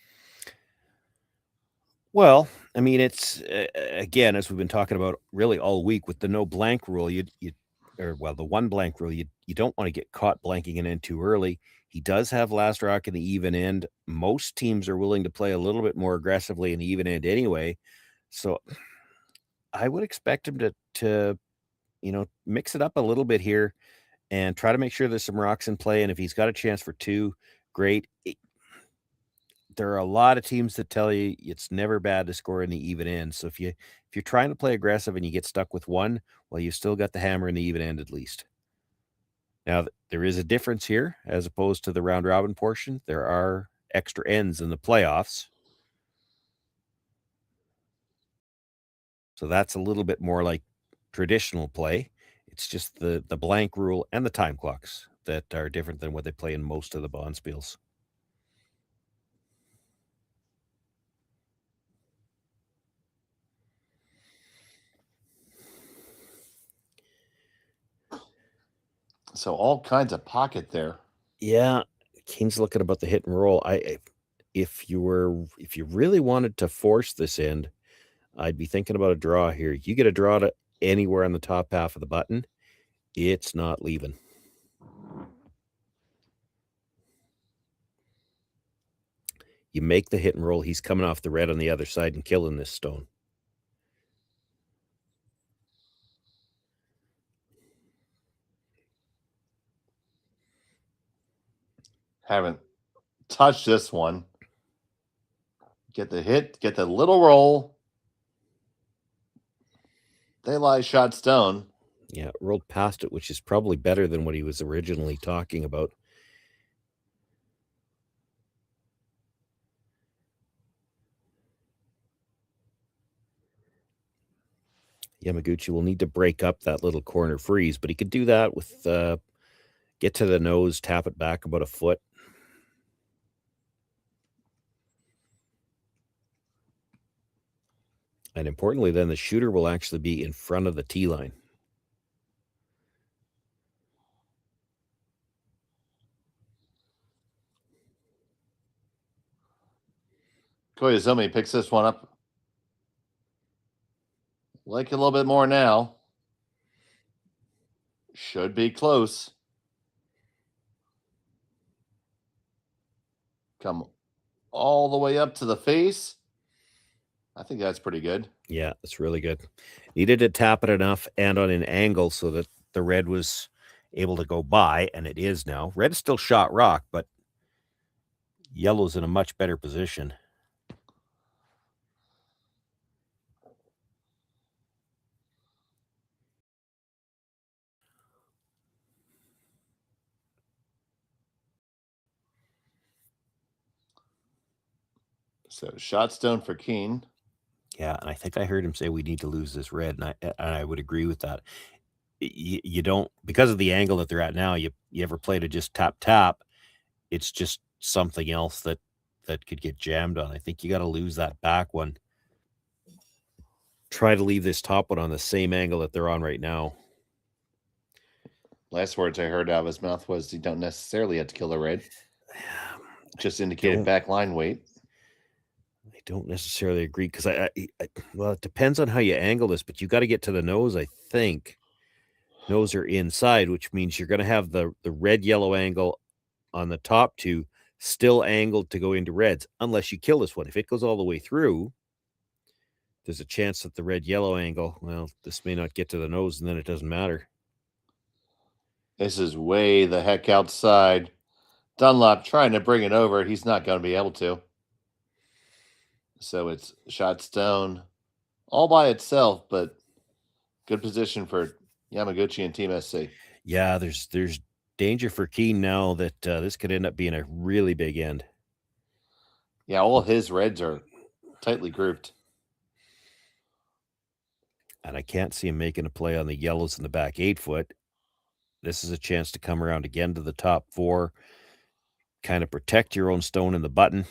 Well, I mean, it's again, as we've been talking about really all week with the no blank rule, the one blank rule, you don't want to get caught blanking it in too early. He does have last rock in the even end. Most teams are willing to play a little bit more aggressively in the even end anyway. So I would expect him to mix it up a little bit here and try to make sure there's some rocks in play. And if he's got a chance for two, great. There are a lot of teams that tell you it's never bad to score in the even end. So if you're trying to play aggressive and you get stuck with one, well, you've still got the hammer in the even end at least. Now, there is a difference here as opposed to the round robin portion. There are extra ends in the playoffs. So that's a little bit more like traditional play. It's just the blank rule and the time clocks that are different than what they play in most of the bonspiels. So all kinds of pocket there. Yeah, Kean's looking about the hit and roll. If you really wanted to force this end, I'd be thinking about a draw here. You get a draw to anywhere on the top half of the button, it's not leaving. You make the hit and roll. He's coming off the red on the other side and killing this stone. Haven't touched this one. Get the hit, get the little roll. They lie shot stone. Yeah, rolled past it, which is probably better than what he was originally talking about. Yamaguchi will need to break up that little corner freeze, but he could do that with get to the nose, tap it back about a foot. And importantly, then the shooter will actually be in front of the tee line. Koizumi picks this one up. Like it a little bit more now. Should be close. Come all the way up to the face. I think that's pretty good. Yeah, that's really good. Needed to tap it enough and on an angle so that the red was able to go by, and it is now. Red is still shot rock, but yellow's in a much better position. So shot stone for Kean. Yeah, and I think I heard him say we need to lose this red, and I would agree with that. You don't, because of the angle that they're at now, you ever play to just tap, it's just something else that could get jammed on. I think you got to lose that back one. Try to leave this top one on the same angle that they're on right now. Last words I heard out of his mouth was you don't necessarily have to kill the red. Just indicated back line weight. I don't necessarily agree because well, it depends on how you angle this, but you got to get to the nose, I think. Nose are inside, which means you're going to have the red yellow angle on the top two still angled to go into reds, unless you kill this one. If it goes all the way through, there's a chance that the red yellow angle, well, this may not get to the nose, and then it doesn't matter. This is way the heck outside. Dunlop trying to bring it over. He's not going to be able to. So it's shot stone all by itself, but good position for Yamaguchi and Team SC. Yeah, there's danger for Kean now that this could end up being a really big end. Yeah, all his reds are tightly grouped. And I can't see him making a play on the yellows in the back 8 foot. This is a chance to come around again to the top 4, kind of protect your own stone in the button.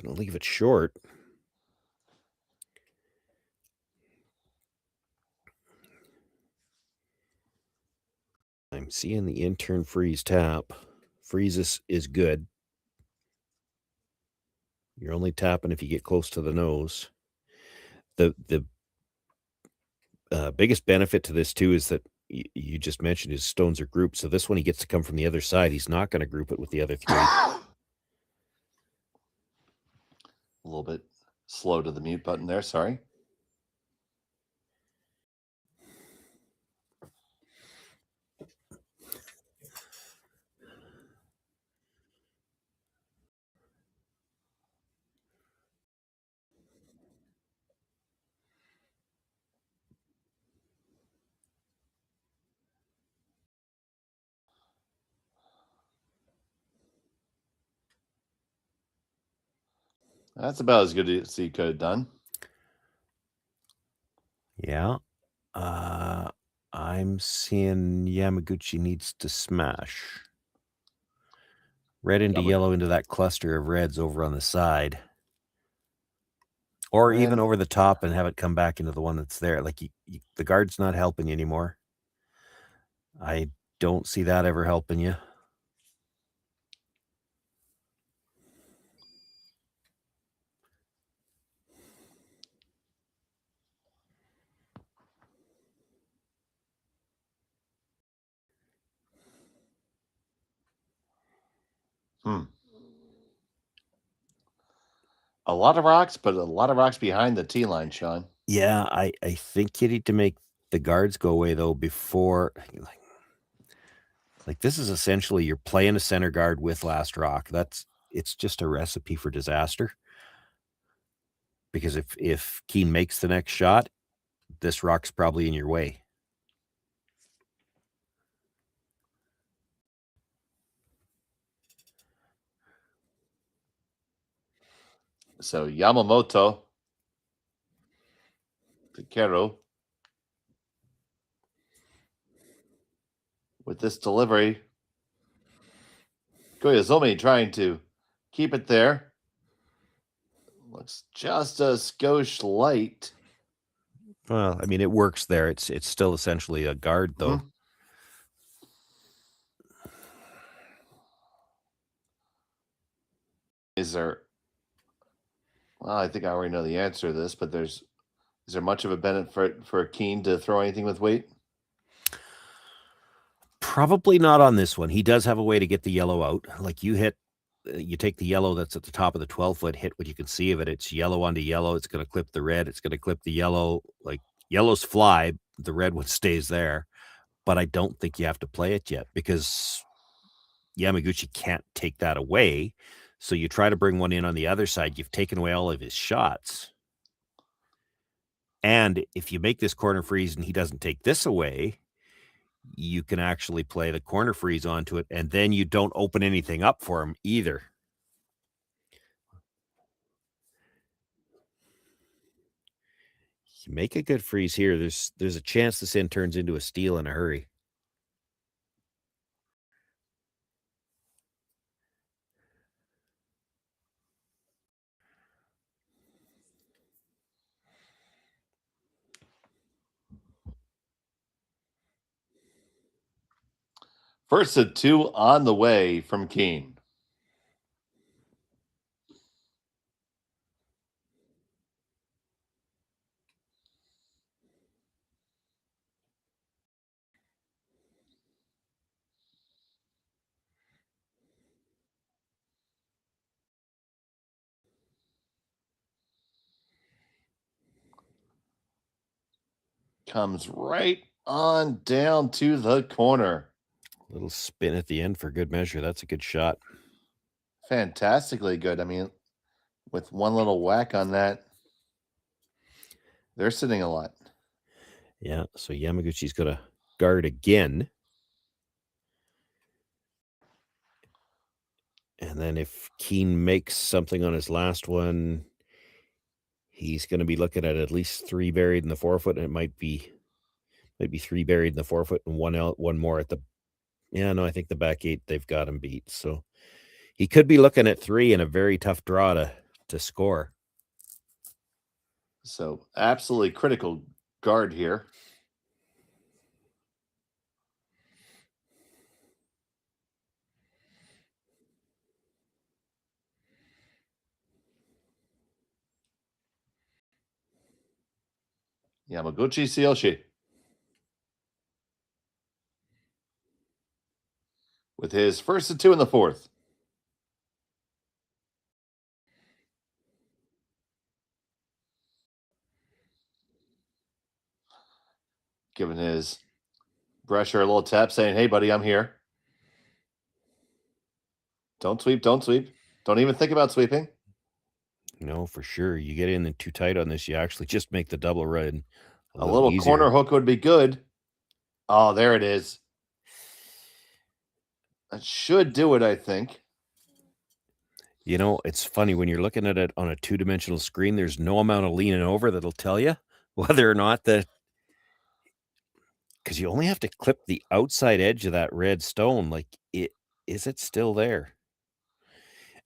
Gonna leave it short. I'm seeing the intern freeze tap. Freeze is good. You're only tapping if you get close to the nose. The biggest benefit to this too is that you just mentioned his stones are grouped. So this one he gets to come from the other side. He's not going to group it with the other three. A little bit slow to the mute button there. Sorry. That's about as good as he could have done. Yeah. I'm seeing Yamaguchi needs to smash. Red into yellow into that cluster of reds over on the side. Or even over the top and have it come back into the one that's there. Like the guard's not helping you anymore. I don't see that ever helping you. A lot of rocks, but a lot of rocks behind the tee line, Sean. Yeah, I think you need to make the guards go away though before like this is essentially you're playing a center guard with last rock. It's just a recipe for disaster. Because if Kean makes the next shot, this rock's probably in your way. So Yamamoto, Takeru, with this delivery. Koizumi trying to keep it there. Looks just a skosh light. Well, I mean, it works there. It's still essentially a guard, though. Is there? Well, I think I already know the answer to this, but is there much of a benefit for Kean to throw anything with weight? Probably not on this one. He does have a way to get the yellow out. Like you take the yellow that's at the top of the 12-foot, hit what you can see of it. It's yellow onto yellow. It's going to clip the red. It's going to clip the yellow. Like yellows fly, the red one stays there. But I don't think you have to play it yet because Yamaguchi can't take that away. So you try to bring one in on the other side. You've taken away all of his shots. And if you make this corner freeze and he doesn't take this away, you can actually play the corner freeze onto it, and then you don't open anything up for him either. You make a good freeze here. There's a chance this in turns into a steal in a hurry. First of two on the way from Kean. Comes right on down to the corner. Little spin at the end for good measure. That's a good shot. Fantastically good. I mean, with one little whack on that, they're sitting a lot. Yeah, so Yamaguchi's going to guard again. And then if Kean makes something on his last one, he's going to be looking at least three buried in the 4-foot, and it might be three buried in the 4-foot and one more at the. Yeah, no, I think the back 8 they've got him beat. So he could be looking at 3 and a very tough draw to score. So absolutely critical guard here. Yamaguchi Tsuyoshi with his first and 2 in the fourth. Giving his brusher a little tap saying, hey, buddy, I'm here. Don't sweep, don't sweep. Don't even think about sweeping. No, for sure. You get in too tight on this, you actually just make the double run a little easier. Corner hook would be good. Oh, there it is. That should do it, I think. You know, it's funny when you're looking at it on a two-dimensional screen, there's no amount of leaning over that'll tell you whether or not that, because you only have to clip the outside edge of that red stone. Like, is it still there?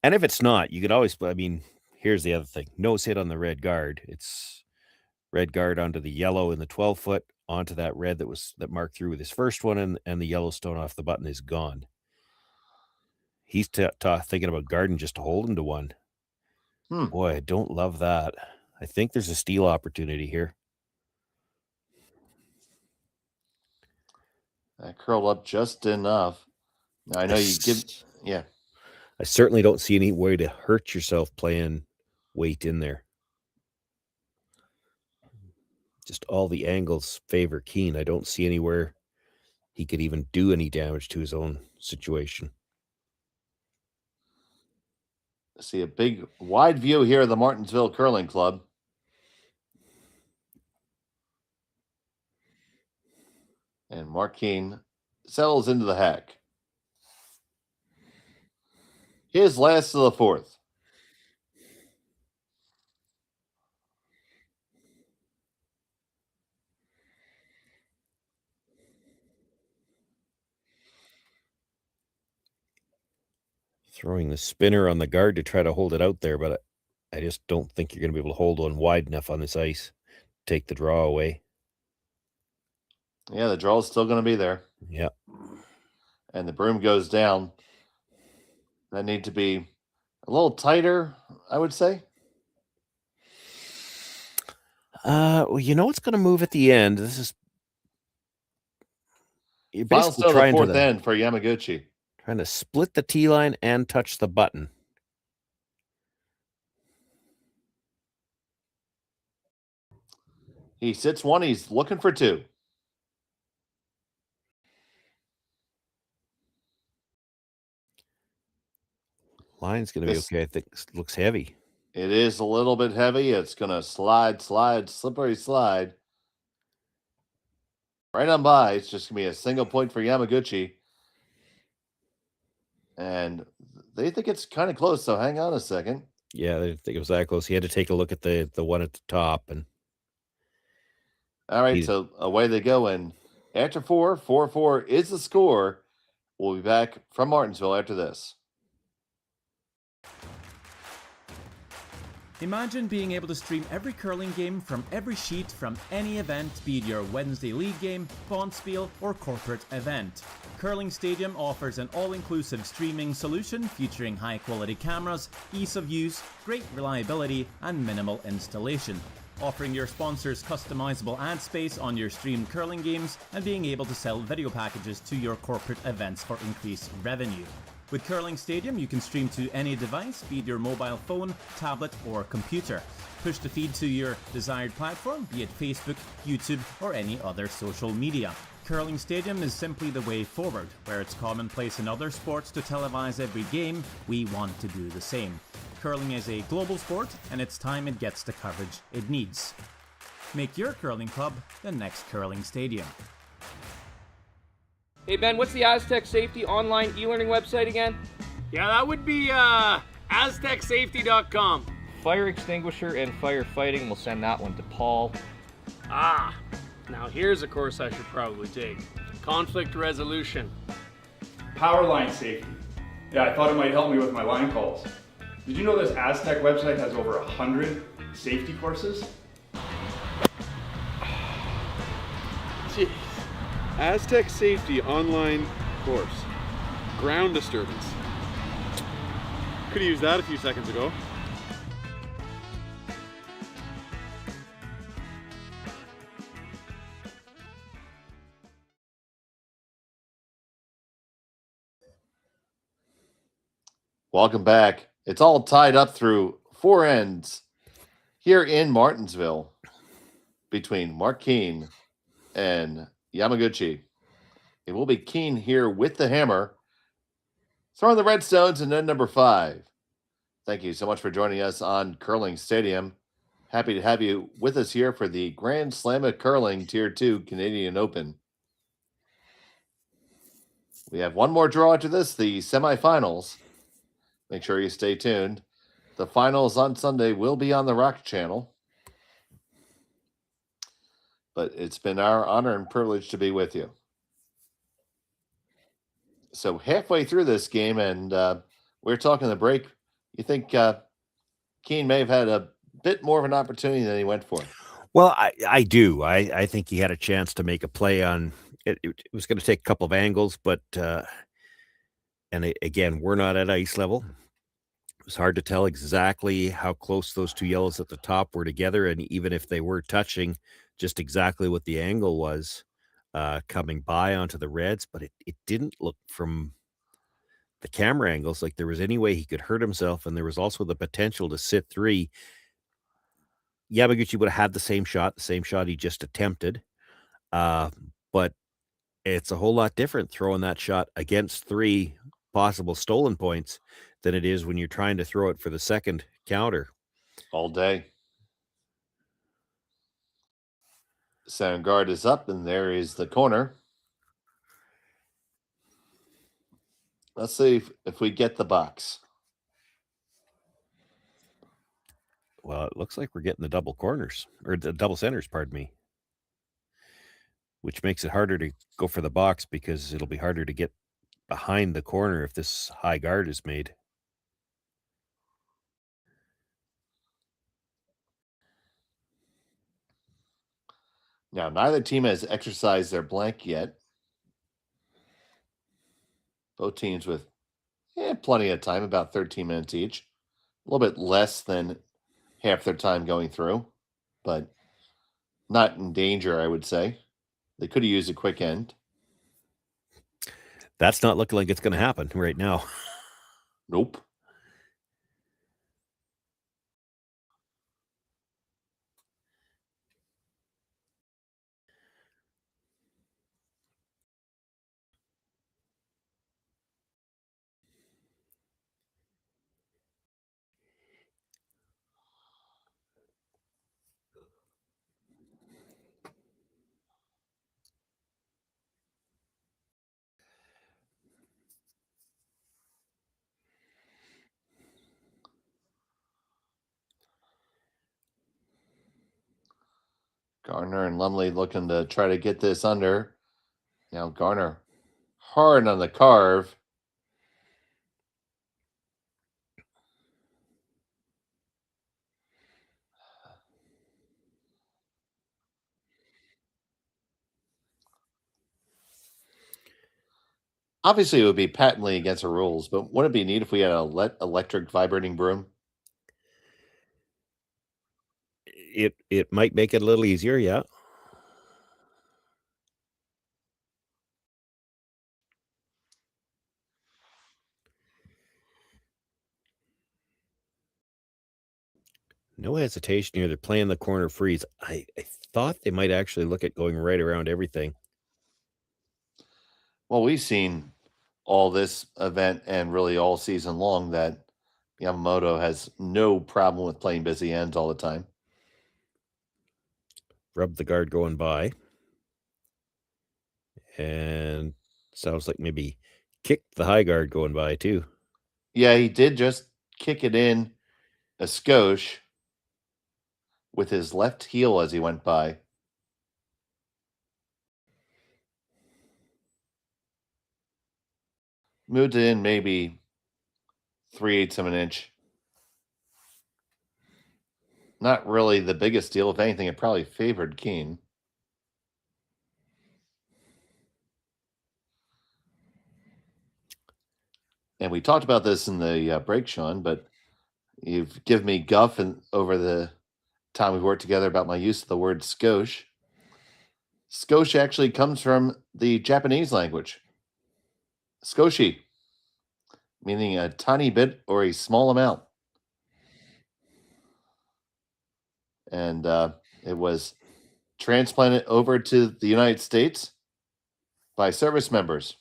And if it's not, you could always, I mean, here's the other thing. Nose hit on the red guard. It's red guard onto the yellow in the 12-foot, onto that red that marked through with his first one, and the yellow stone off the button is gone. He's thinking about guarding just to hold him to one. Boy, I don't love that. I think there's a steal opportunity here. That curled up just enough. Now, I know you give, yeah. I certainly don't see any way to hurt yourself playing weight in there. Just all the angles favor Kean. I don't see anywhere he could even do any damage to his own situation. See a big wide view here of the Martensville Curling Club. And Mark Kean settles into the hack. His last of the fourth. Throwing the spinner on the guard to try to hold it out there, but I just don't think you're going to be able to hold one wide enough on this ice. Take the draw away. Yeah, the draw is still going to be there. Yeah. And the broom goes down. That need to be a little tighter, I would say. Well, you know what's going to move at the end. This is you're basically Final trying the fourth to end for Yamaguchi. Trying to split the T line and touch the button. He sits one. He's looking for two. Line's going to be okay. I think it looks heavy. It is a little bit heavy. It's going to slide, slippery slide. Right on by. It's just going to be a single point for Yamaguchi. And they think it's kind of close, so hang on a second. Yeah, they think it was that close. He had to take a look at the one at the top. And all right, so away they go. And after 4-4 is the score. We'll be back from Martensville after this. Imagine being able to stream every curling game from every sheet from any event, be it your Wednesday league game, bonspiel, or corporate event. Curling Stadium offers an all-inclusive streaming solution featuring high-quality cameras, ease of use, great reliability, and minimal installation. Offering your sponsors customizable ad space on your streamed curling games and being able to sell video packages to your corporate events for increased revenue. With Curling Stadium, you can stream to any device, be it your mobile phone, tablet, or computer. Push the feed to your desired platform, be it Facebook, YouTube, or any other social media. Curling Stadium is simply the way forward. Where it's commonplace in other sports to televise every game, we want to do the same. Curling is a global sport, and it's time it gets the coverage it needs. Make your curling club the next Curling Stadium. Hey Ben, what's the Aztec Safety online e-learning website again? Yeah, that would be aztecsafety.com. Fire extinguisher and firefighting, we'll send that one to Paul. Ah, now here's a course I should probably take. Conflict resolution. Power line safety. Yeah, I thought it might help me with my line calls. Did you know this Aztec website has over 100 safety courses? Jeez. Aztec Safety online course. Ground disturbance. Could have used that a few seconds ago. Welcome back. It's all tied up through four ends here in Martensville between Mark Kean and Yamaguchi. It will be Kean here with the hammer, throwing the Redstones in end number 5. Thank you so much for joining us on Curling Stadium. Happy to have you with us here for the Grand Slam of Curling Tier 2 Canadian Open. We have one more draw after this, the semifinals. Make sure you stay tuned. The finals on Sunday will be on the Rock Channel. But it's been our honor and privilege to be with you. So halfway through this game, and we're talking the break, you think Kean may have had a bit more of an opportunity than he went for? Well, I do. I think he had a chance to make a play on it. It was going to take a couple of angles, but again, we're not at ice level. It was hard to tell exactly how close those two yellows at the top were together, and even if they were touching, just exactly what the angle was coming by onto the reds. But it didn't look from the camera angles like there was any way he could hurt himself, and there was also the potential to sit 3. Yamaguchi would have had the same shot he just attempted. But it's a whole lot different throwing that shot against 3 possible stolen points than it is when you're trying to throw it for the second counter. All day. Sound guard is up, and there is the corner. Let's see if we get the box. Well, it looks like we're getting the double corners, or the double centers, pardon me, which makes it harder to go for the box because it'll be harder to get behind the corner if this high guard is made. Now, neither team has exercised their blank yet. Both teams with plenty of time, about 13 minutes each. A little bit less than half their time going through, but not in danger, I would say. They could have used a quick end. That's not looking like it's going to happen right now. Nope. Garner and Lumley looking to try to get this under. Now Garner hard on the carve. Obviously, it would be patently against the rules, but wouldn't it be neat if we had an electric vibrating broom? It might make it a little easier, yeah. No hesitation here. They're playing the corner freeze. I thought they might actually look at going right around everything. Well, we've seen all this event and really all season long that Yamamoto has no problem with playing busy ends all the time. Rub the guard going by. And sounds like maybe kicked the high guard going by too. Yeah, he did just kick it in a skosh with his left heel as he went by. Moved it in maybe 3/8 of an inch. Not really the biggest deal. If anything, it probably favored Kean. And we talked about this in the break, Sean, but you've given me guff and over the time we've worked together about my use of the word skosh. Skosh actually comes from the Japanese language. Skoshi, meaning a tiny bit or a small amount. And it was transplanted over to the United States by service members.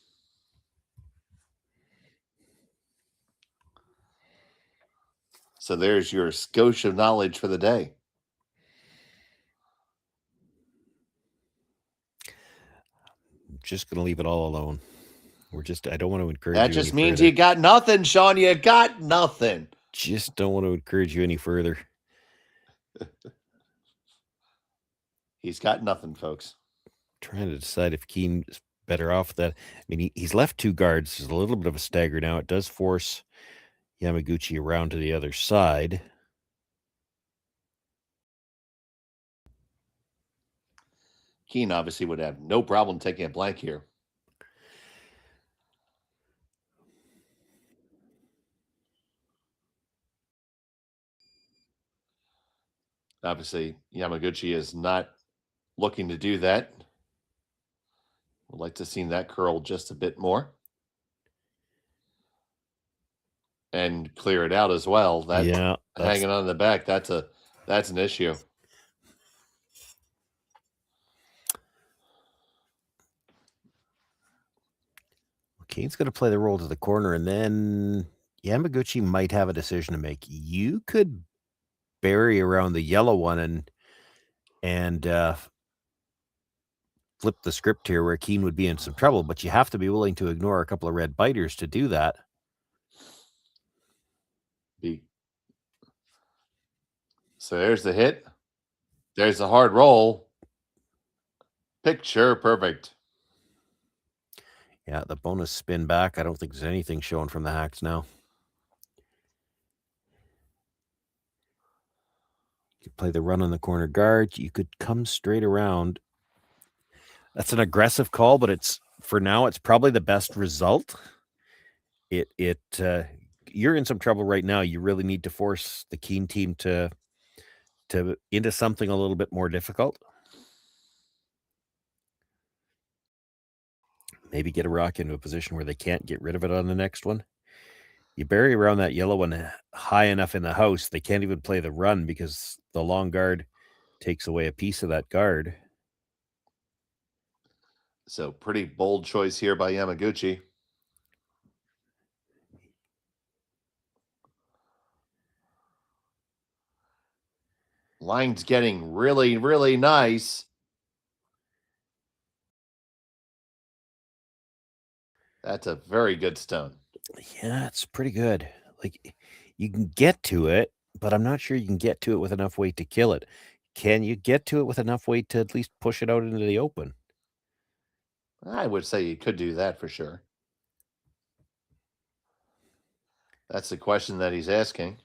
So there's your skosh of knowledge for the day. Just going to leave it all alone. I don't want to encourage that you. That just means further. You got nothing, Sean. You got nothing. Just don't want to encourage you any further. He's got nothing, folks. Trying to decide if Kean is better off with that. I mean, he's left two guards. There's a little bit of a stagger now. It does force Yamaguchi around to the other side. Kean obviously would have no problem taking a blank here. Obviously, Yamaguchi is not looking to do that. Would like to see that curl just a bit more. And clear it out as well. That hanging on the back, that's an issue. Kean's going to play the roll to the corner, and then Yamaguchi might have a decision to make. You could bury around the yellow one and flip the script here where Kean would be in some trouble, but you have to be willing to ignore a couple of red biters to do that. So there's the hit. There's the hard roll. Picture perfect. Yeah, the bonus spin back. I don't think there's anything showing from the hacks now. You could play the run on the corner guard. You could come straight around. That's an aggressive call, but for now, it's probably the best result. You're in some trouble right now. You really need to force the Kean team to into something a little bit more difficult. Maybe get a rock into a position where they can't get rid of it on the next one. You bury around that yellow one high enough in the house, they can't even play the run because the long guard takes away a piece of that guard. So pretty bold choice here by Yamaguchi. Line's getting really, really nice. That's a very good stone. Yeah, it's pretty good. Like, you can get to it, but I'm not sure you can get to it with enough weight to kill it. Can you get to it with enough weight to at least push it out into the open? I would say you could do that for sure. That's the question that he's asking.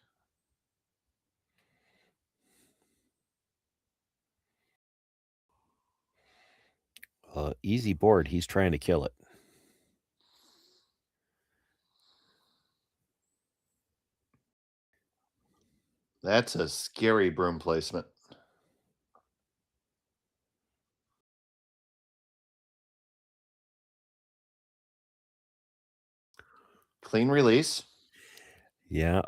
Easy board. He's trying to kill it. That's a scary broom placement. Clean release. Yeah.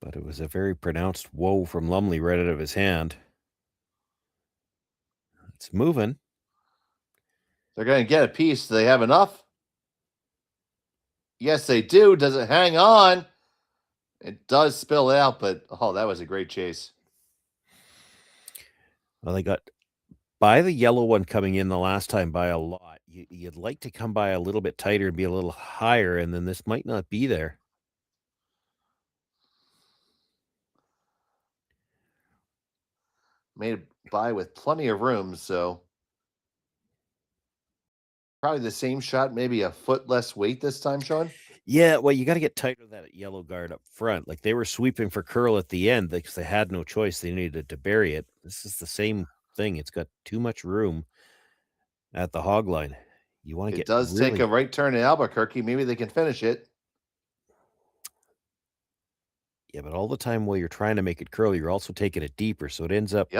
But it was a very pronounced whoa from Lumley right out of his hand. It's moving. They're going to get a piece. Do they have enough? Yes, they do. Does it hang on? It does spill out, but that was a great chase. Well, they got by the yellow one coming in the last time by a lot. You'd like to come by a little bit tighter and be a little higher, and then this might not be there. Made it by with plenty of room, so probably the same shot, maybe a foot less weight this time, Sean? Yeah, well, you got to get tight with that yellow guard up front. Like they were sweeping for curl at the end because they had no choice. They needed to bury it. This is the same thing. It's got too much room at the hog line. You want to It get does take really a right turn in Albuquerque. Maybe they can finish it. Yeah, but all the time while you're trying to make it curl, you're also taking it deeper. So it ends up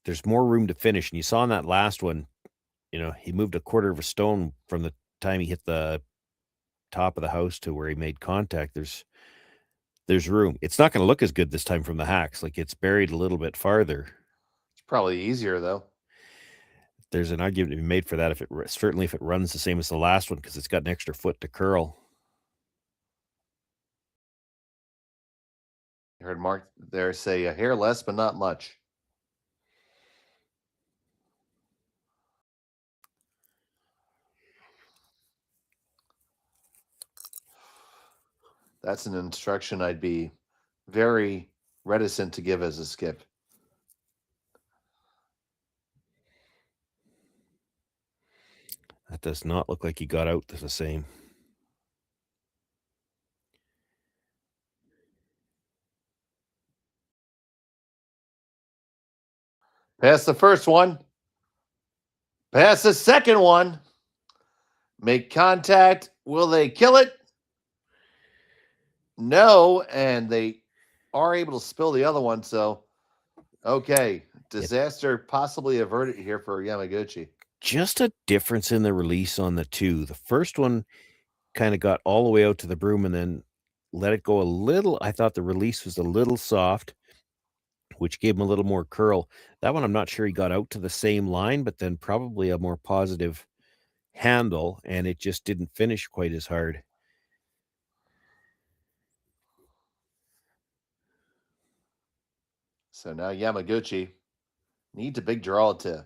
there's more room to finish. And you saw in that last one, he moved a quarter of a stone from the time he hit the top of the house to where he made contact. There's room. It's not going to look as good this time from the hacks. Like it's buried a little bit farther. It's probably easier though. There's an argument to be made for that certainly if it runs the same as the last one, because it's got an extra foot to curl. I heard Mark there say a hair less, but not much. That's an instruction I'd be very reticent to give as a skip. That does not look like he got out the same. Pass the first one. Pass the second one. Make contact. Will they kill it? No, and they are able to spill the other one. So, okay, disaster possibly averted here for Yamaguchi. Just a difference in the release on the two. The first one kind of got all the way out to the broom and then let it go a little. I thought the release was a little soft, which gave him a little more curl. That one, I'm not sure he got out to the same line, but then probably a more positive handle, and it just didn't finish quite as hard. So now Yamaguchi needs a big draw to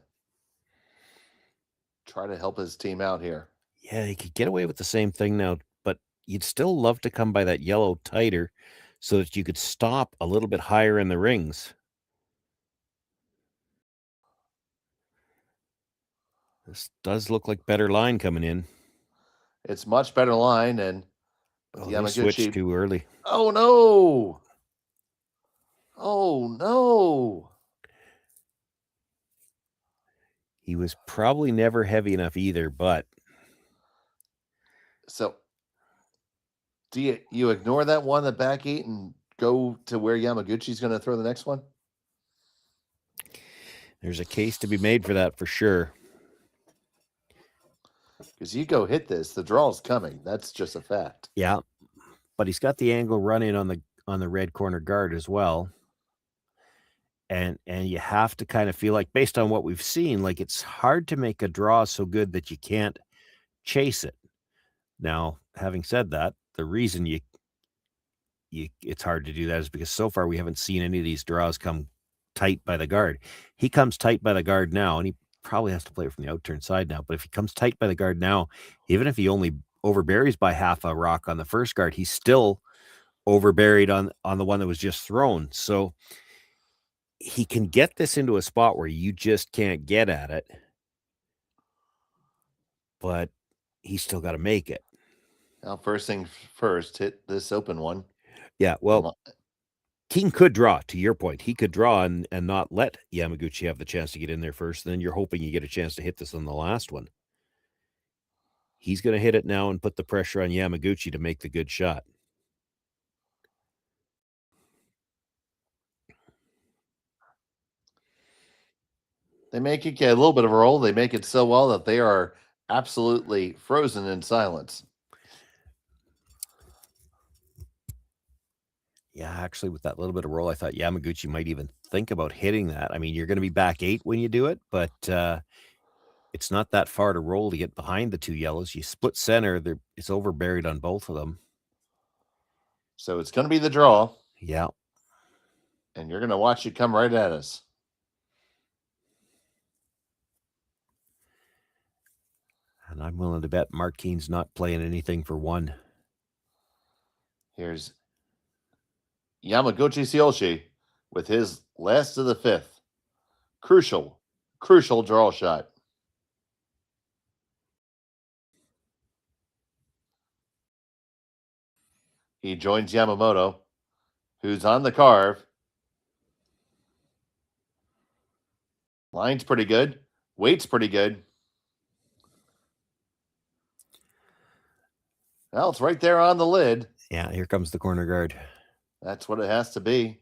try to help his team out here. Yeah, he could get away with the same thing now, but you'd still love to come by that yellow tighter so that you could stop a little bit higher in the rings. This does look like better line coming in. It's much better line, and Yamaguchi switched too early. Oh no! Oh no! He was probably never heavy enough either, but so do you ignore that one, the back eight, and go to where Yamaguchi's going to throw the next one? There's a case to be made for that for sure. Because you go hit this, the draw's coming. That's just a fact. Yeah, but he's got the angle run in on the red corner guard as well. And you have to kind of feel like, based on what we've seen, like it's hard to make a draw so good that you can't chase it. Now, having said that, the reason it's hard to do that is because so far we haven't seen any of these draws come tight by the guard. He comes tight by the guard now, and he probably has to play it from the outturn side now. But if he comes tight by the guard now, even if he only overburies by half a rock on the first guard, he's still overburied on the one that was just thrown. So he can get this into a spot where you just can't get at it, but he's still got to make it. Now, first thing first, hit this open one. Yeah, well, Kean could draw, to your point. He could draw and not let Yamaguchi have the chance to get in there first. Then you're hoping you get a chance to hit this on the last one. He's going to hit it now and put the pressure on Yamaguchi to make the good shot. They make it get a little bit of a roll. They make it so well that they are absolutely frozen in silence. Yeah, actually, with that little bit of roll, I thought Yamaguchi might even think about hitting that. I mean, you're going to be back 8 when you do it, but it's not that far to roll to get behind the two yellows. You split center, it's overburied on both of them. So it's going to be the draw. Yeah. And you're going to watch it come right at us. And I'm willing to bet Mark Kean's not playing anything for one. Here's Yamaguchi Tsuyoshi with his last of the fifth. Crucial draw shot. He joins Yamamoto, who's on the carve. Line's pretty good. Weight's pretty good. Well, it's right there on the lid. Yeah, here comes the corner guard. That's what it has to be.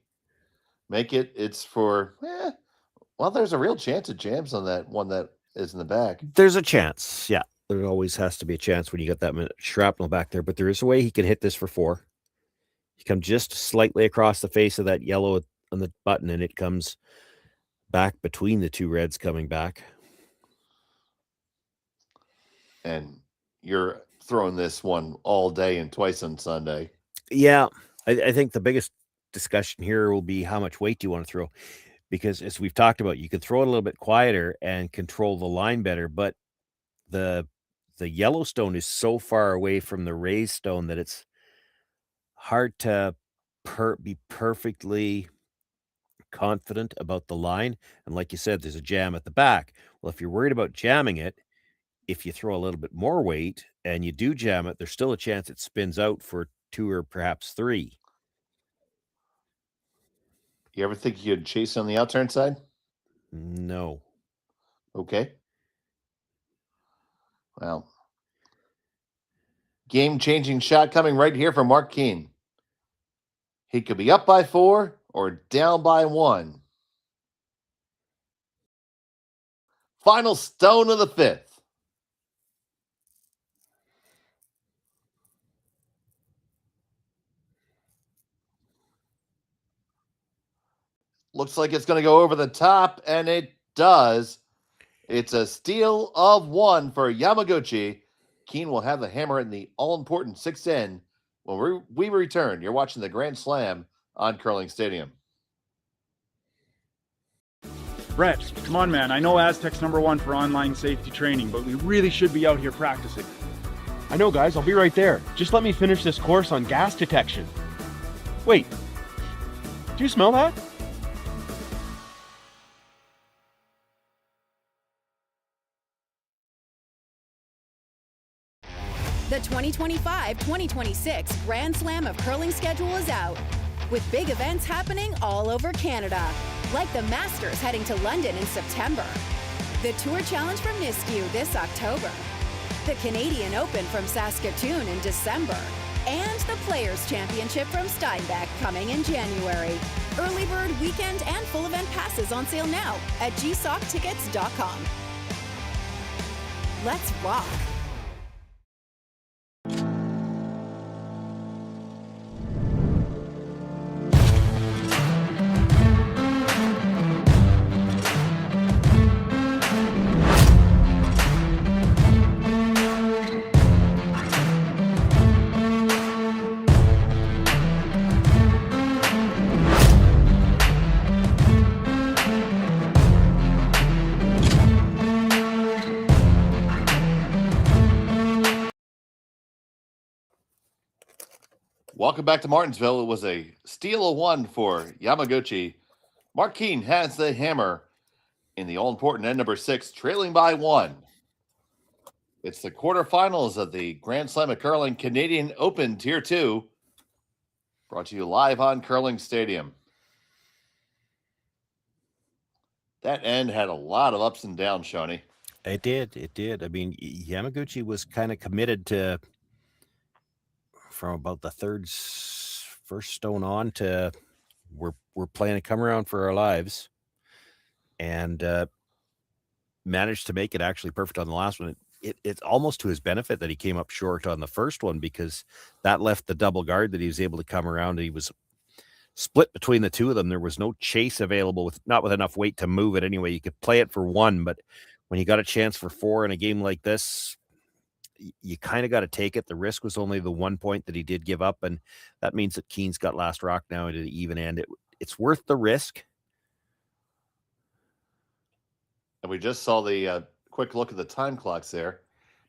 It's for, well, there's a real chance it jams on that one that is in the back. There's a chance. Yeah, there always has to be a chance when you got that shrapnel back there, but there is a way he can hit this for 4. He comes just slightly across the face of that yellow on the button, and it comes back between the two reds coming back. And you're throwing this one all day and twice on Sunday. Yeah, I think the biggest discussion here will be how much weight do you want to throw? Because as we've talked about, you can throw it a little bit quieter and control the line better, but the Yellowstone is so far away from the raised stone that it's hard to be perfectly confident about the line. And like you said, there's a jam at the back. Well, if you're worried about jamming it, if you throw a little bit more weight and you do jam it, there's still a chance it spins out for 2 or perhaps 3. You ever think you'd chase on the outturn side? No. Okay. Well, game-changing shot coming right here from Mark Kean. He could be up by 4 or down by 1. Final stone of the 5th. Looks like it's going to go over the top, and it does. It's a steal of 1 for Yamaguchi. Kean will have the hammer in the all-important 6th end when we return. You're watching the Grand Slam on Curling Stadium. Brett, come on, man. I know Aztec's #1 for online safety training, but we really should be out here practicing. I know, guys. I'll be right there. Just let me finish this course on gas detection. Wait. Do you smell that? The 2025-2026 Grand Slam of Curling schedule is out, with big events happening all over Canada, like the Masters heading to London in September, the Tour Challenge from Nisku this October, the Canadian Open from Saskatchewan in December, and the Players' Championship from Steinbeck coming in January. Early bird weekend and full event passes on sale now at gsocktickets.com. Let's rock! Welcome back to Martensville. It was a steal of 1 for Yamaguchi. Mark Kean has the hammer in the all-important end number 6, trailing by 1. It's the quarterfinals of the Grand Slam of Curling Canadian Open Tier 2, brought to you live on Curling Stadium. That end had a lot of ups and downs, Shawnee. It did. I mean, Yamaguchi was kind of committed to, from about the first stone on, to we're playing a come around for our lives, and managed to make it actually perfect on the last one. It's almost to his benefit that he came up short on the first one, because that left the double guard that he was able to come around. He was split between the two of them. There was no chase available, not with enough weight to move it anyway. You could play it for 1, but when you got a chance for 4 in a game like this, you kind of got to take it. The risk was only the 1 point that he did give up, and that means that Kean's got last rock now into the even end. It's worth the risk. And we just saw the quick look at the time clocks there.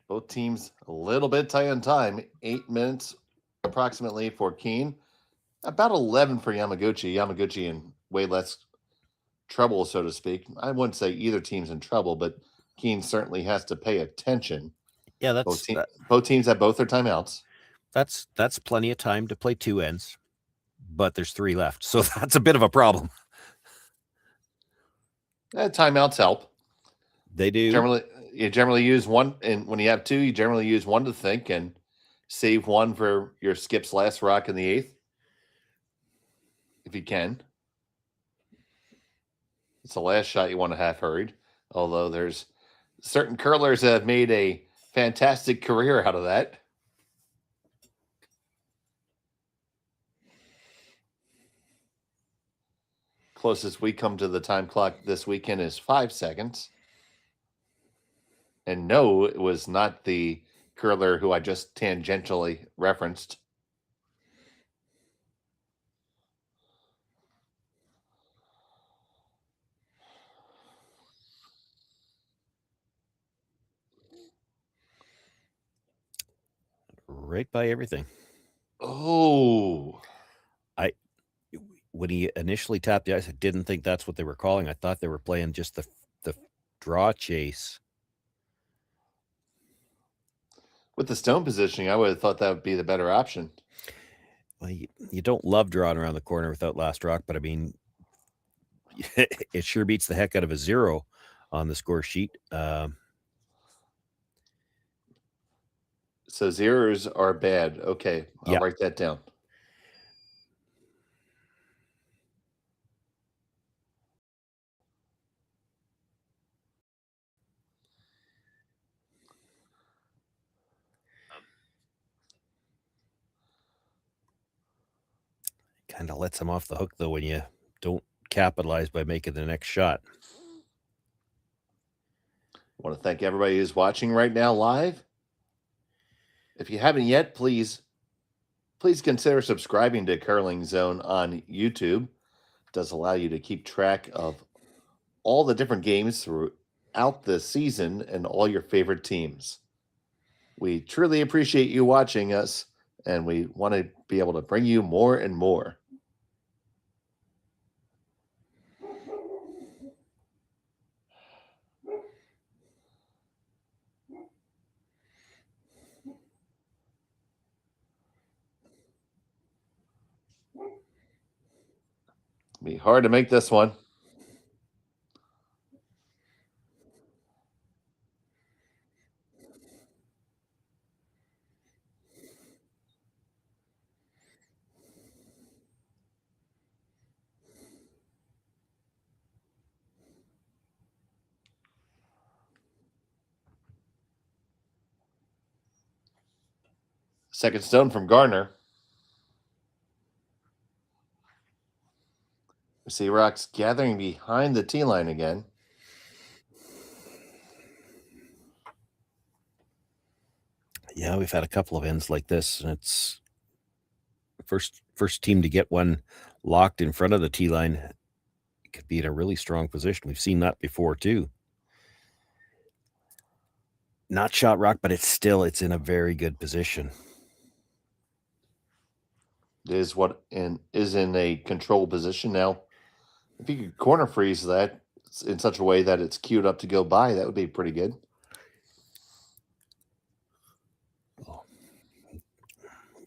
Both teams a little bit tight on time. 8 minutes approximately for Kean. About 11 for Yamaguchi. Yamaguchi in way less trouble, so to speak. I wouldn't say either team's in trouble, but Kean certainly has to pay attention. Yeah, both teams have both their timeouts. that's plenty of time to play 2 ends, but there's 3 left, so that's a bit of a problem. Timeouts help. They do. You generally use one, and when you have 2, you generally use one to think and save one for your skips last rock in the 8th, if you can. It's the last shot you want to have hurried, although there's certain curlers that have made a fantastic career out of that. Closest we come to the time clock this weekend is 5 seconds. And no, it was not the curler who I just tangentially referenced. Right by everything. Oh. When he initially tapped the ice, I didn't think that's what they were calling. I thought they were playing just the draw chase. With the stone positioning, I would have thought that would be the better option. Well, you don't love drawing around the corner without last rock, but I mean, it sure beats the heck out of a 0 on the score sheet. So zeros are bad. Okay, I'll write that down. Kind of lets them off the hook, though, when you don't capitalize by making the next shot. I want to thank everybody who's watching right now live. If you haven't yet, please consider subscribing to Curling Zone on YouTube. It does allow you to keep track of all the different games throughout the season and all your favorite teams. We truly appreciate you watching us, and we want to be able to bring you more and more. Be hard to make this one. Second stone from Gardner. We see rocks gathering behind the tee line again. Yeah, we've had a couple of ends like this, and it's first team to get one locked in front of the tee line. It could be in a really strong position. We've seen that before too. Not shot rock, but it's in a very good position. It is in a control position now. If you could corner freeze that in such a way that it's queued up to go by, that would be pretty good.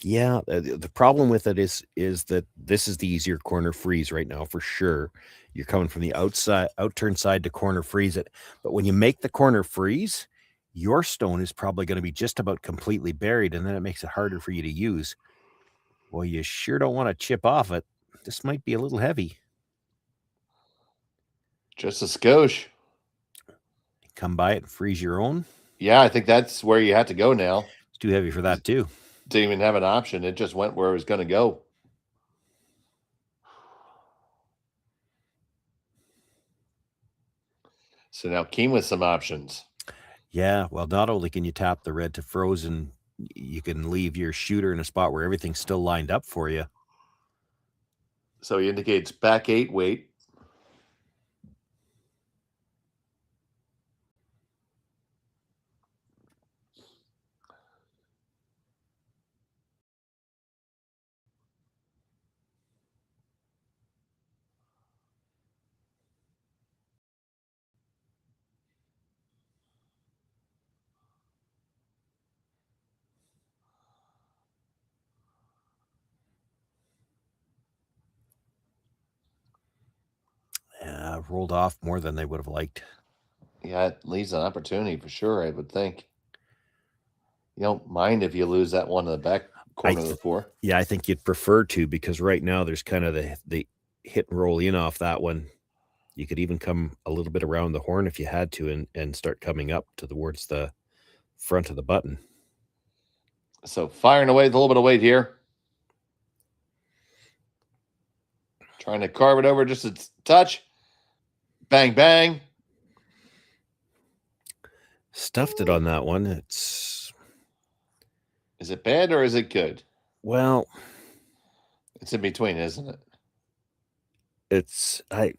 Yeah, the problem with it is that this is the easier corner freeze right now for sure. You're coming from the outturn side to corner freeze it. But when you make the corner freeze, your stone is probably going to be just about completely buried, and then it makes it harder for you to use. Well, you sure don't want to chip off it. This might be a little heavy. Just a skosh. Come by it and freeze your own. Yeah, I think that's where you have to go now. It's too heavy for that too. Didn't even have an option. It just went where it was going to go. So now Kean with some options. Yeah, well, not only can you tap the red to frozen, you can leave your shooter in a spot where everything's still lined up for you. So he indicates back 8 weight. rolled off more than they would have liked. Yeah, it leaves an opportunity for sure, I would think. You don't mind if you lose that one in the back corner of the four. Yeah, I think you'd prefer to, because right now there's kind of the hit and roll in off that one. You could even come a little bit around the horn if you had to and start coming up towards the front of the button. So firing away with a little bit of weight here. Trying to carve it over just a touch. Bang, bang. Stuffed it on that one. Is it bad or is it good? Well, it's in between, isn't it?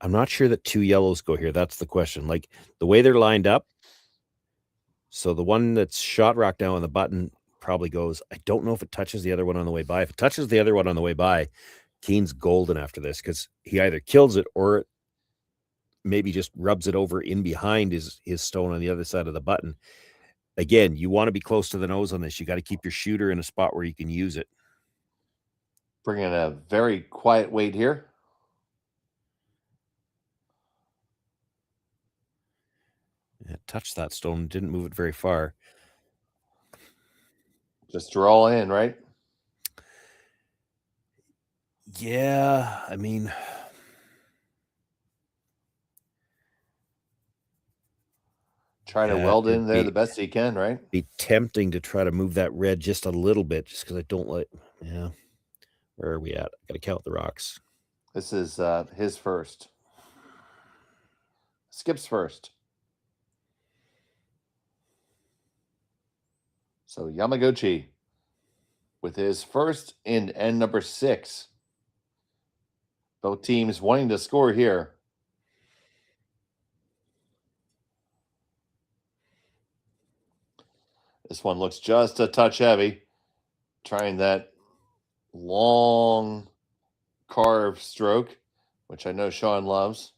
I'm not sure that 2 yellows go here. That's the question. Like the way they're lined up. So the one that's shot rock down on the button probably goes. I don't know if it touches the other one on the way by. If it touches the other one on the way by, Kean's golden after this, because he either kills it or maybe just rubs it over in behind his stone on the other side of the button. Again, you want to be close to the nose on this. You got to keep your shooter in a spot where you can use it. Bring in a very quiet weight here. It touched that stone, didn't move it very far. Just draw in, right? Yeah, I mean, try to weld in there the best you can, right? Be tempting to try to move that red just a little bit, just because I don't like. Yeah, where are we at? I got to count the rocks. This is his first. Skip's first. So Yamaguchi with his first in end number 6. Both teams wanting to score here. This one looks just a touch heavy. Trying that long carve stroke, which I know Sean loves.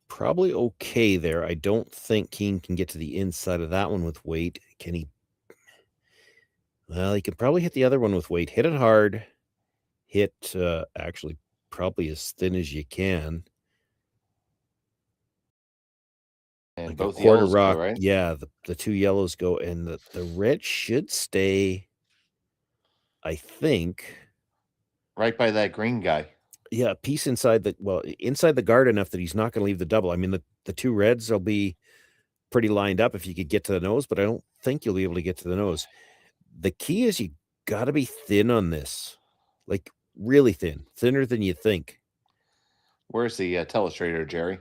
Probably okay there. I don't think Kean can get to the inside of that one with weight. Can he? Well, he can probably hit the other one with weight. Hit it hard. Hit actually probably as thin as you can. And like both a quarter yellows rock, go, right? Yeah, the 2 yellows go, and the red should stay, I think, right by that green guy. Yeah, a piece inside the guard enough that he's not going to leave the double. I mean, the 2 reds will be pretty lined up if you could get to the nose, but I don't think you'll be able to get to the nose. The key is you got to be thin on this, like really thin, thinner than you think. Where's the telestrator, Jerry?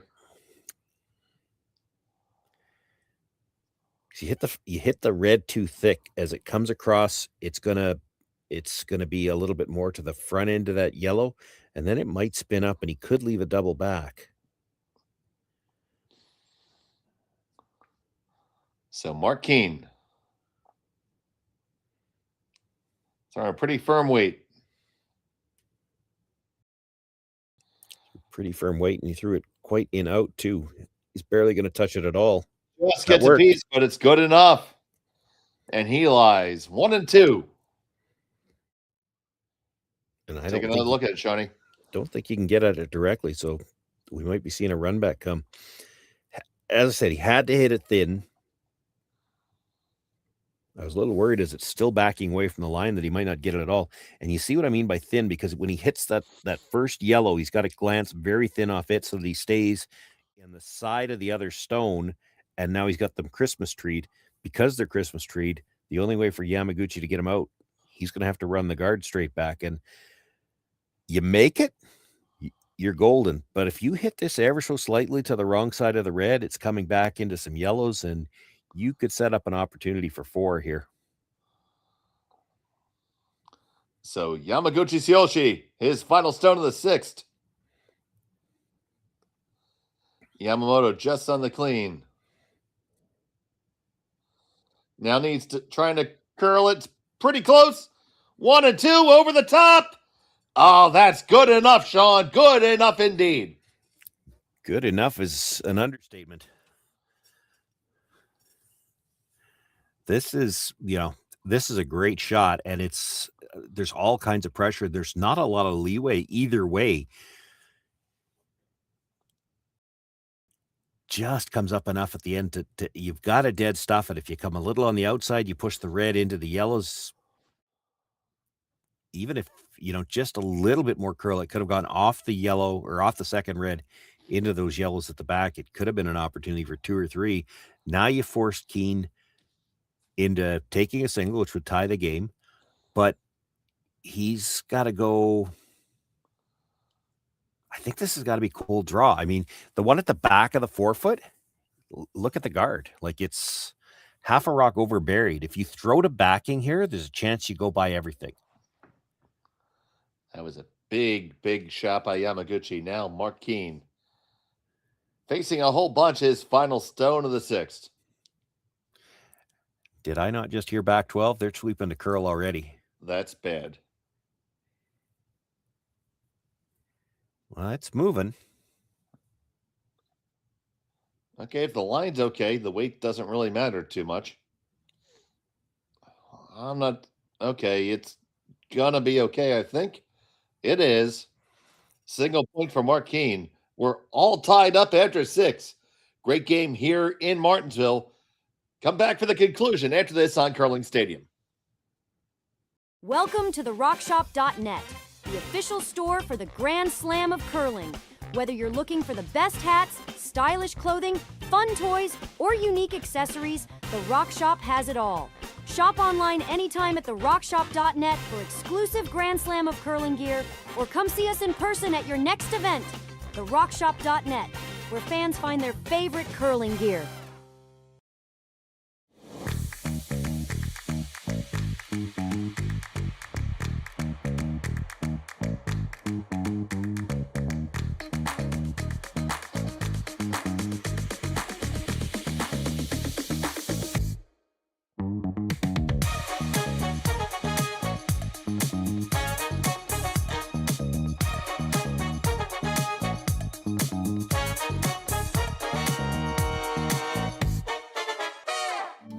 You hit the red too thick as it comes across. It's gonna be a little bit more to the front end of that yellow, and then it might spin up, and he could leave a double back. So Mark Kean. It's on a pretty firm weight. Pretty firm weight, and he threw it quite in out too. He's barely going to touch it at all. Just gets a piece, but it's good enough. And he lies 1 and 2. And I Take another look at it, Shawnee. Don't think you can get at it directly, so we might be seeing a run back come. As I said, he had to hit it thin. I was a little worried as it's still backing away from the line that he might not get it at all. And you see what I mean by thin, because when he hits that first yellow, he's got to glance very thin off it so that he stays in the side of the other stone. And now he's got them Christmas treed. Because they're Christmas treed, the only way for Yamaguchi to get him out, he's going to have to run the guard straight back. And you make it, you're golden. But if you hit this ever so slightly to the wrong side of the red, it's coming back into some yellows, and you could set up an opportunity for 4 here. So Yamaguchi Tsuyoshi, his final stone of the 6th. Yamamoto just on the clean. Now needs to trying to curl it pretty close. 1 and 2 over the top. Oh, that's good enough, Sean. Good enough indeed. Good enough is an understatement. This is, this is a great shot, and there's all kinds of pressure. There's not a lot of leeway either way. Just comes up enough at the end to you've got to dead stuff it. If you come a little on the outside, you push the red into the yellows. Even if, just a little bit more curl, it could have gone off the yellow or off the second red into those yellows at the back. It could have been an opportunity for 2 or 3. Now you forced Kean into taking a single, which would tie the game, but he's got to go. I think this has got to be cold draw. I mean, the one at the back of the forefoot, look at the guard. Like, it's half a rock over buried. If you throw to backing here, there's a chance you go by everything. That was a big, big shot by Yamaguchi. Now Mark Kean facing a whole bunch, his final stone of the 6th. Did I not just hear back 12? They're sweeping the curl already. That's bad. Well, it's moving. Okay, if the line's okay, the weight doesn't really matter too much. I'm not okay. It's gonna be okay, I think. It is. Single point for Mark Kean. We're all tied up after 6. Great game here in Martensville. Come back for the conclusion after this on Curling Stadium. Welcome to the RockShop.net, the official store for the Grand Slam of Curling. Whether you're looking for the best hats, stylish clothing, fun toys, or unique accessories, the Rock Shop has it all. Shop online anytime at therockshop.net for exclusive Grand Slam of Curling gear, or come see us in person at your next event. Therockshop.net, where fans find their favorite curling gear.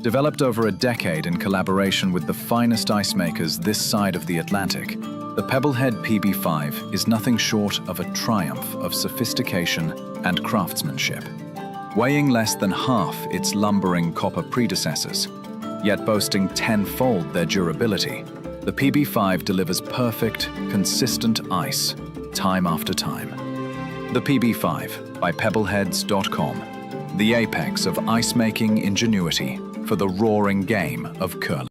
Developed over a decade in collaboration with the finest ice makers this side of the Atlantic, the Pebblehead PB5 is nothing short of a triumph of sophistication and craftsmanship. Weighing less than half its lumbering copper predecessors, yet boasting tenfold their durability, the PB5 delivers perfect, consistent ice, time after time. The PB5 by Pebbleheads.com, the apex of ice-making ingenuity for the roaring game of curling.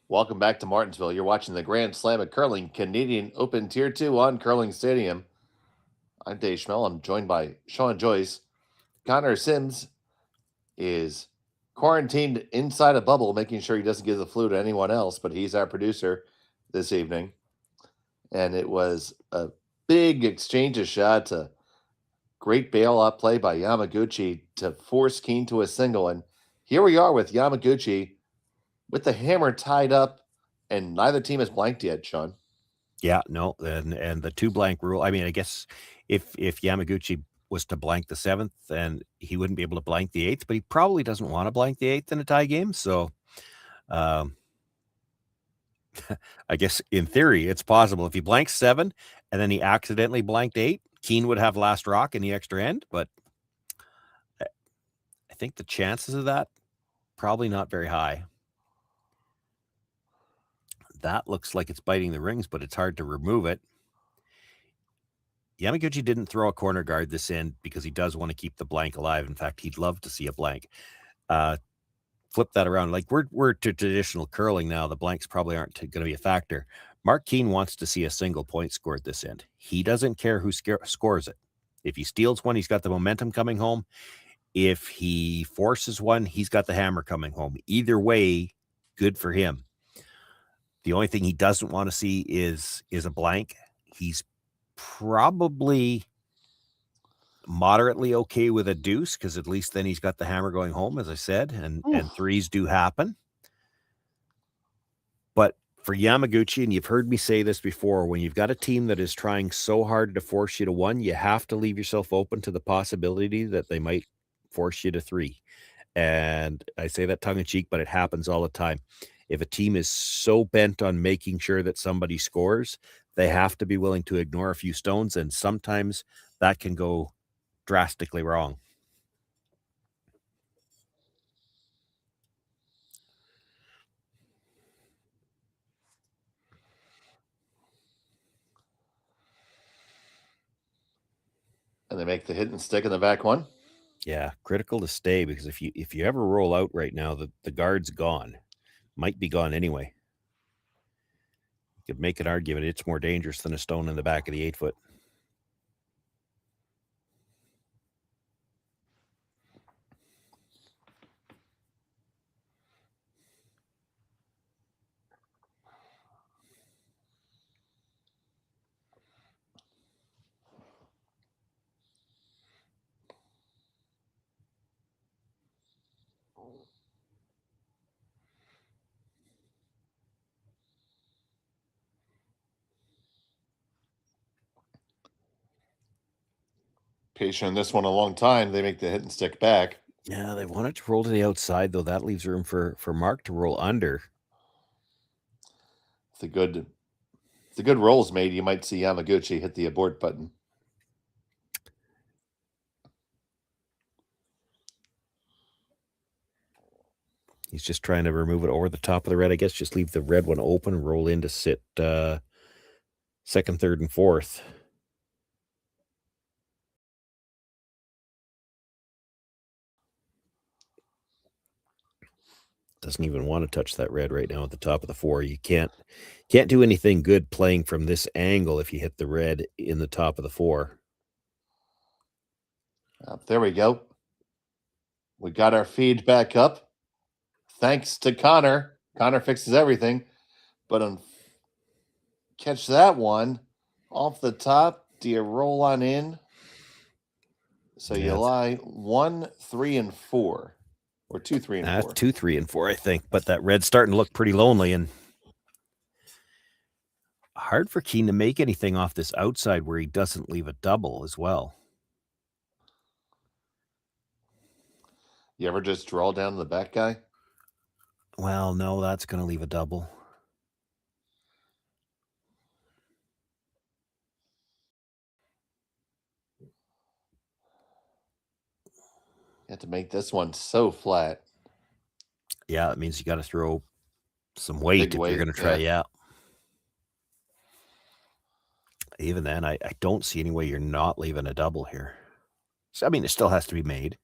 Welcome back to Martensville. You're watching the Grand Slam of Curling Canadian Open Tier 2 on Curling Stadium. I'm Dave Schmel. I'm joined by Sean Joyce. Connor Sims is quarantined inside a bubble, making sure he doesn't give the flu to anyone else, but he's our producer this evening. And it was a big exchange of shots, a great bailout play by Yamaguchi to force Kean to a single. And here we are with Yamaguchi with the hammer tied up, and neither team has blanked yet, Sean. Yeah, no, and the 2 blank rule. I mean, I guess if Yamaguchi was to blank the 7th, and he wouldn't be able to blank the 8th, but he probably doesn't want to blank the 8th in a tie game. So I guess in theory, it's possible. If he blanks 7 and then he accidentally blanked 8, Kean would have last rock in the extra end, but I think the chances of that probably not very high. That looks like it's biting the rings, but it's hard to remove it. Yamaguchi didn't throw a corner guard this end because he does want to keep the blank alive. In fact, he'd love to see a blank. Flip that around. Like we're to traditional curling now. The blanks probably aren't going to be a factor. Mark Kean wants to see a single point scored this end. He doesn't care who scores it. If he steals one, he's got the momentum coming home. If he forces one, he's got the hammer coming home. Either way, good for him. The only thing he doesn't want to see is a blank. He's probably moderately okay with a deuce, because at least then he's got the hammer going home, as I said, and threes do happen. But for Yamaguchi, and you've heard me say this before, when you've got a team that is trying so hard to force you to 1, you have to leave yourself open to the possibility that they might force you to 3. And I say that tongue in cheek, but it happens all the time. If a team is so bent on making sure that somebody scores, they have to be willing to ignore a few stones, and sometimes that can go drastically wrong. And they make the hit and stick in the back one. Yeah, critical to stay, because if you ever roll out right now, the guard's gone. Might be gone anyway. You could make an argument it's more dangerous than a stone in the back of the 8-foot. Patient on this one a long time. They make the hit and stick back. Yeah, they wanted to roll to the outside, though. That leaves room for Mark to roll under. If the good roll's made, you might see Yamaguchi hit the abort button. He's just trying to remove it over the top of the red. I guess just leave the red one open, roll in to sit second, third, and fourth. Doesn't even want to touch that red right now at the top of the 4. You can't do anything good playing from this angle if you hit the red in the top of the 4. There we go. We got our feed back up. Thanks to Connor. Connor fixes everything. But catch that one off the top. Do you roll on in? So you lie 1, 3, and 4. Or 2, 3, and 4. 2, 3, and 4, I think. But that red's starting to look pretty lonely, and hard for Kean to make anything off this outside where he doesn't leave a double as well. You ever just draw down the back guy? Well, no, that's going to leave a double. You have to make this one so flat. Yeah, that means you got to throw some weight if you're going to try. Yeah. Even then, I don't see any way you're not leaving a double here. So, I mean, it still has to be made.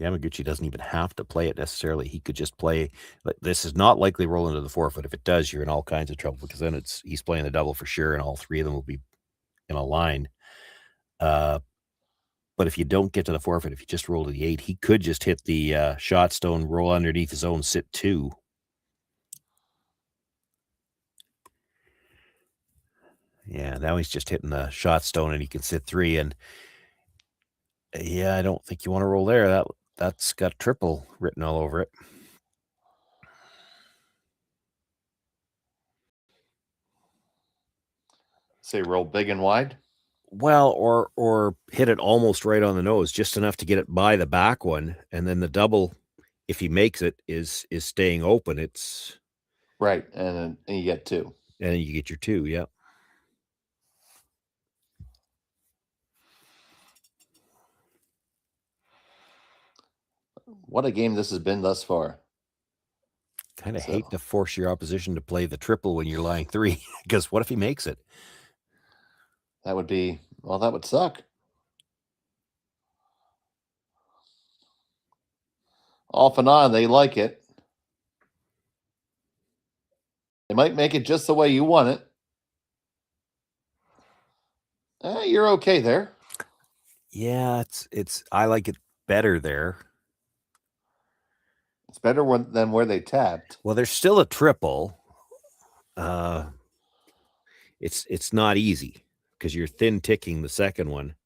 Yamaguchi doesn't even have to play it necessarily. He could just play. This is not likely roll into the 4-foot. If it does, you're in all kinds of trouble, because then he's playing the double for sure, and all 3 of them will be in a line. But if you don't get to the 4-foot, if you just roll to the 8, he could just hit the shot stone, roll underneath his own, sit 2. Yeah, now he's just hitting the shot stone, and he can sit 3. And yeah, I don't think you want to roll there. That's got triple written all over it. Say roll big and wide? Well, or hit it almost right on the nose, just enough to get it by the back one, and then the double, if he makes it, is staying open. It's right, and you get 2. And you get your 2, yeah. What a game this has been thus far. Kind of hate to force your opposition to play the triple when you're lying 3, because what if he makes it? That would be, well, that would suck. Off and on, they like it. They might make it just the way you want it. You're okay there. Yeah, I like it better there. It's better than where they tapped. Well, there's still a triple. It's not easy, because you're thin ticking the second one,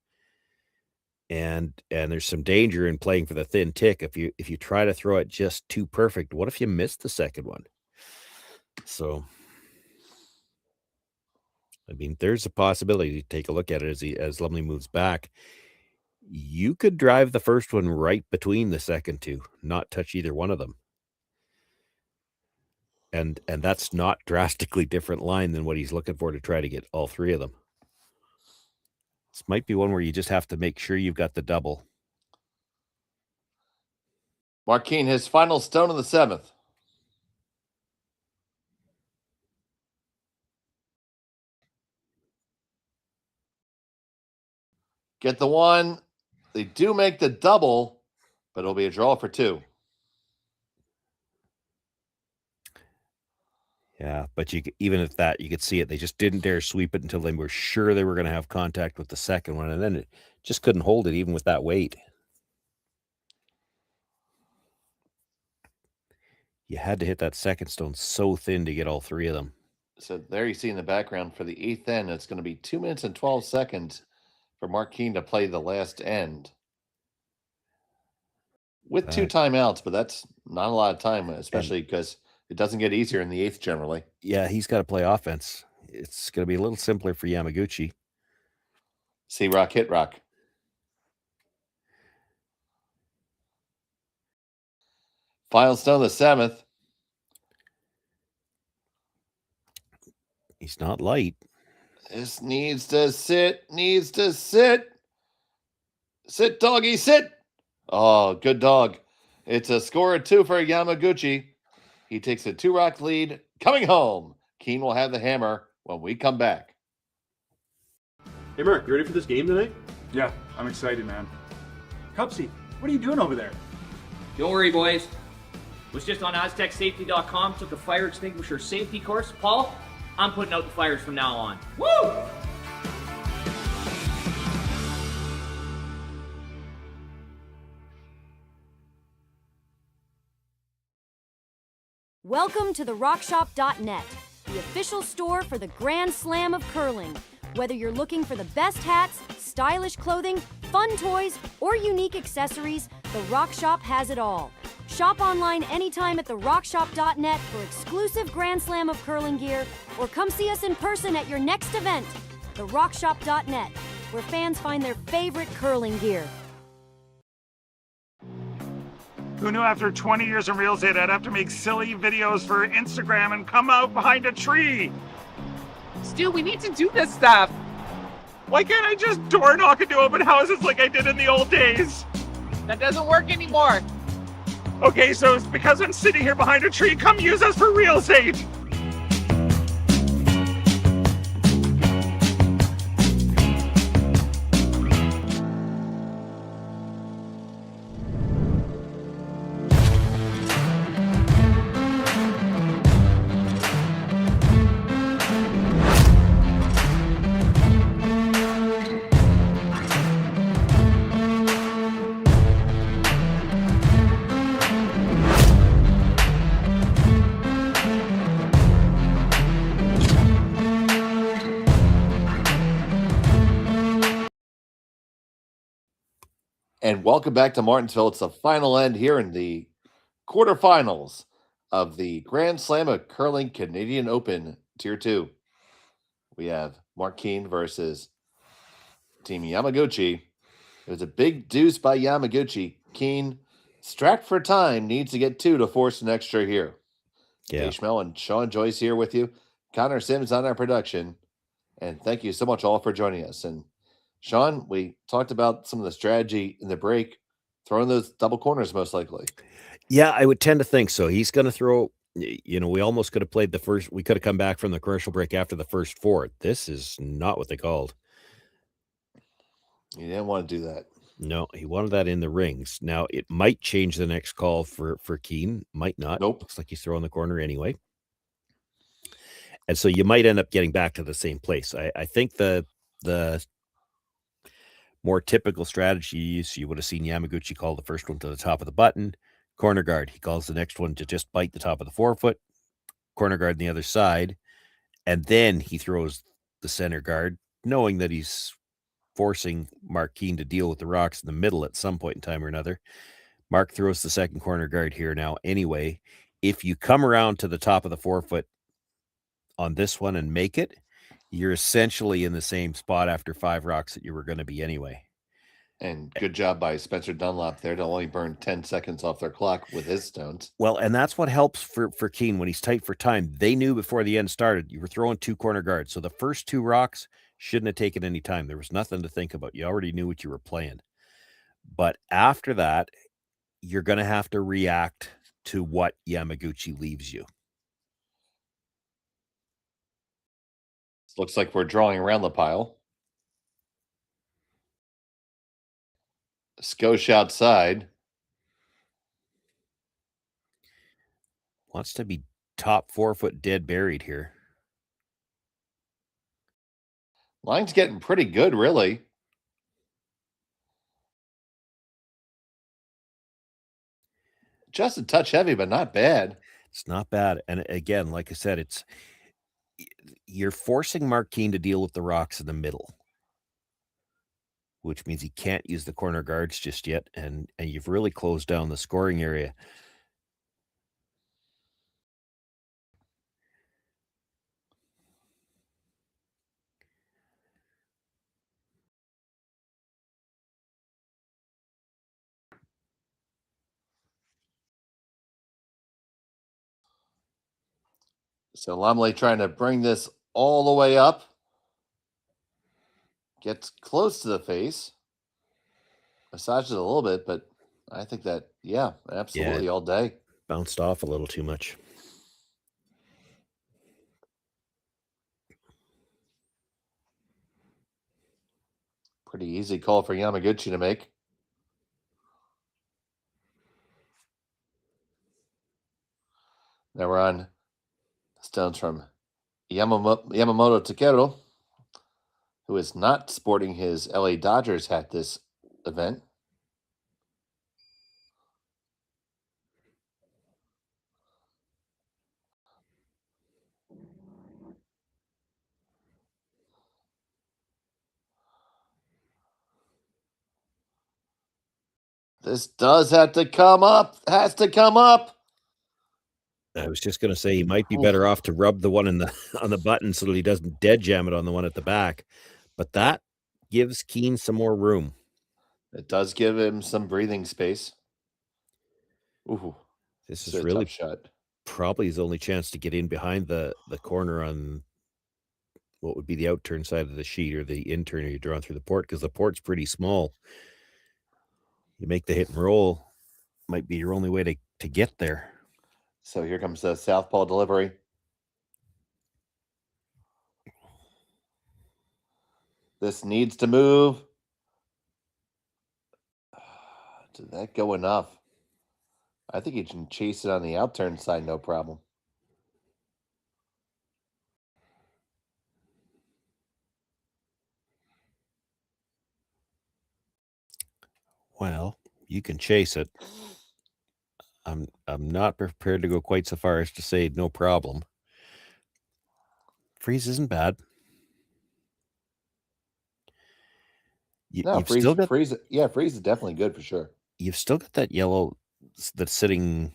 and there's some danger in playing for the thin tick. If you try to throw it just too perfect, what if you miss the second one? So I mean, there's a possibility to take a look at it as Lumley moves back. You could drive the first one right between the second two, not touch either one of them. And that's not drastically different line than what he's looking for to try to get all three of them. This might be one where you just have to make sure you've got the double. Mark Kean, his final stone of the 7th. Get the one. They do make the double, but it'll be a draw for 2. Yeah, but even at that, you could see it. They just didn't dare sweep it until they were sure they were going to have contact with the second one, and then it just couldn't hold it even with that weight. You had to hit that second stone so thin to get all three of them. So there you see in the background for the 8th end, it's going to be 2 minutes and 12 seconds for Mark Kean to play the last end. With 2 timeouts, but that's not a lot of time, especially because it doesn't get easier in the 8th generally. Yeah, he's got to play offense. It's going to be a little simpler for Yamaguchi. See rock, hit rock. Final stone of the 7th. He's not light. This needs to sit. Sit, doggy, sit. Oh, good dog. It's a score of 2 for Yamaguchi. He takes a 2-rock lead. Coming home. Kean will have the hammer when we come back. Hey, Mark, you ready for this game tonight? Yeah, I'm excited, man. Cupsy, what are you doing over there? Don't worry, boys. Was just on AztecSafety.com, took a fire extinguisher safety course. Paul, I'm putting out the fires from now on. Woo! Welcome to the RockShop.net, the official store for the Grand Slam of Curling. Whether you're looking for the best hats, stylish clothing, fun toys, or unique accessories, the Rock Shop has it all. Shop online anytime at the RockShop.net for exclusive Grand Slam of Curling gear, or come see us in person at your next event. The RockShop.net, where fans find their favorite curling gear. Who knew after 20 years in real estate I'd have to make silly videos for Instagram and come out behind a tree? Stu, we need to do this stuff. Why can't I just door knock into open houses like I did in the old days? That doesn't work anymore. Okay, so it's because I'm sitting here behind a tree. Come use us for real estate. And welcome back to Martensville. It's the final end here in the quarterfinals of the Grand Slam of Curling Canadian Open Tier 2. We have Mark Kean versus Team Yamaguchi. It was a big deuce by Yamaguchi. Kean, strapped for time, needs to get 2 to force an extra here. Yeah. Dave Schmel and Sean Joyce here with you. Connor Sims on our production. And thank you so much all for joining us. And Sean, we talked about some of the strategy in the break, throwing those double corners most likely. Yeah, I would tend to think so. He's going to throw, we almost could have played the first, we could have come back from the commercial break after the first 4. This is not what they called. He didn't want to do that. No, he wanted that in the rings. Now, it might change the next call for Kean. Might not. Nope. Looks like he's throwing the corner anyway. And so you might end up getting back to the same place. I think the more typical strategy is you would have seen Yamaguchi call the first one to the top of the button, corner guard. He calls the next one to just bite the top of the forefoot, corner guard on the other side, and then he throws the center guard, knowing that he's forcing Mark Kean to deal with the rocks in the middle at some point in time or another. Mark throws the second corner guard here now anyway. If you come around to the top of the forefoot on this one and make it, you're essentially in the same spot after 5 rocks that you were going to be anyway. And good job by Spencer Dunlop there to only burn 10 seconds off their clock with his stones. Well, and that's what helps for Kean when he's tight for time. They knew before the end started you were throwing 2 corner guards. So the first 2 rocks shouldn't have taken any time. There was nothing to think about. You already knew what you were playing. But after that, you're going to have to react to what Yamaguchi leaves you. Looks like we're drawing around the pile. Skosh outside. Wants to be top 4 foot dead buried here. Line's getting pretty good, really. Just a touch heavy, but not bad. It's not bad. And again, like I said, you're forcing Mark Kean to deal with the rocks in the middle, which means he can't use the corner guards just yet. And you've really closed down the scoring area. So Lumley trying to bring this all the way up. Gets close to the face. Massages it a little bit, but I think that, yeah, absolutely all day. Bounced off a little too much. Pretty easy call for Yamaguchi to make. Now we're on stones from Yamamoto Takeru, who is not sporting his LA Dodgers hat this event. This does have to come up. Has to come up. I was just going to say he might be better off to rub the one on the button so that he doesn't dead jam it on the one at the back. But that gives Kean some more room. It does give him some breathing space. Ooh, this is really shot. Probably his only chance to get in behind the corner on what would be the outturn side of the sheet, or the in-turn you're drawing through the port, because the port's pretty small. You make the hit and roll, might be your only way to get there. So here comes the southpaw delivery. This needs to move. Did that go enough? I think he can chase it on the outturn side, no problem. Well, you can chase it. I'm not prepared to go quite so far as to say no problem. Freeze isn't bad. Freeze is definitely good for sure. You've still got that yellow that's sitting.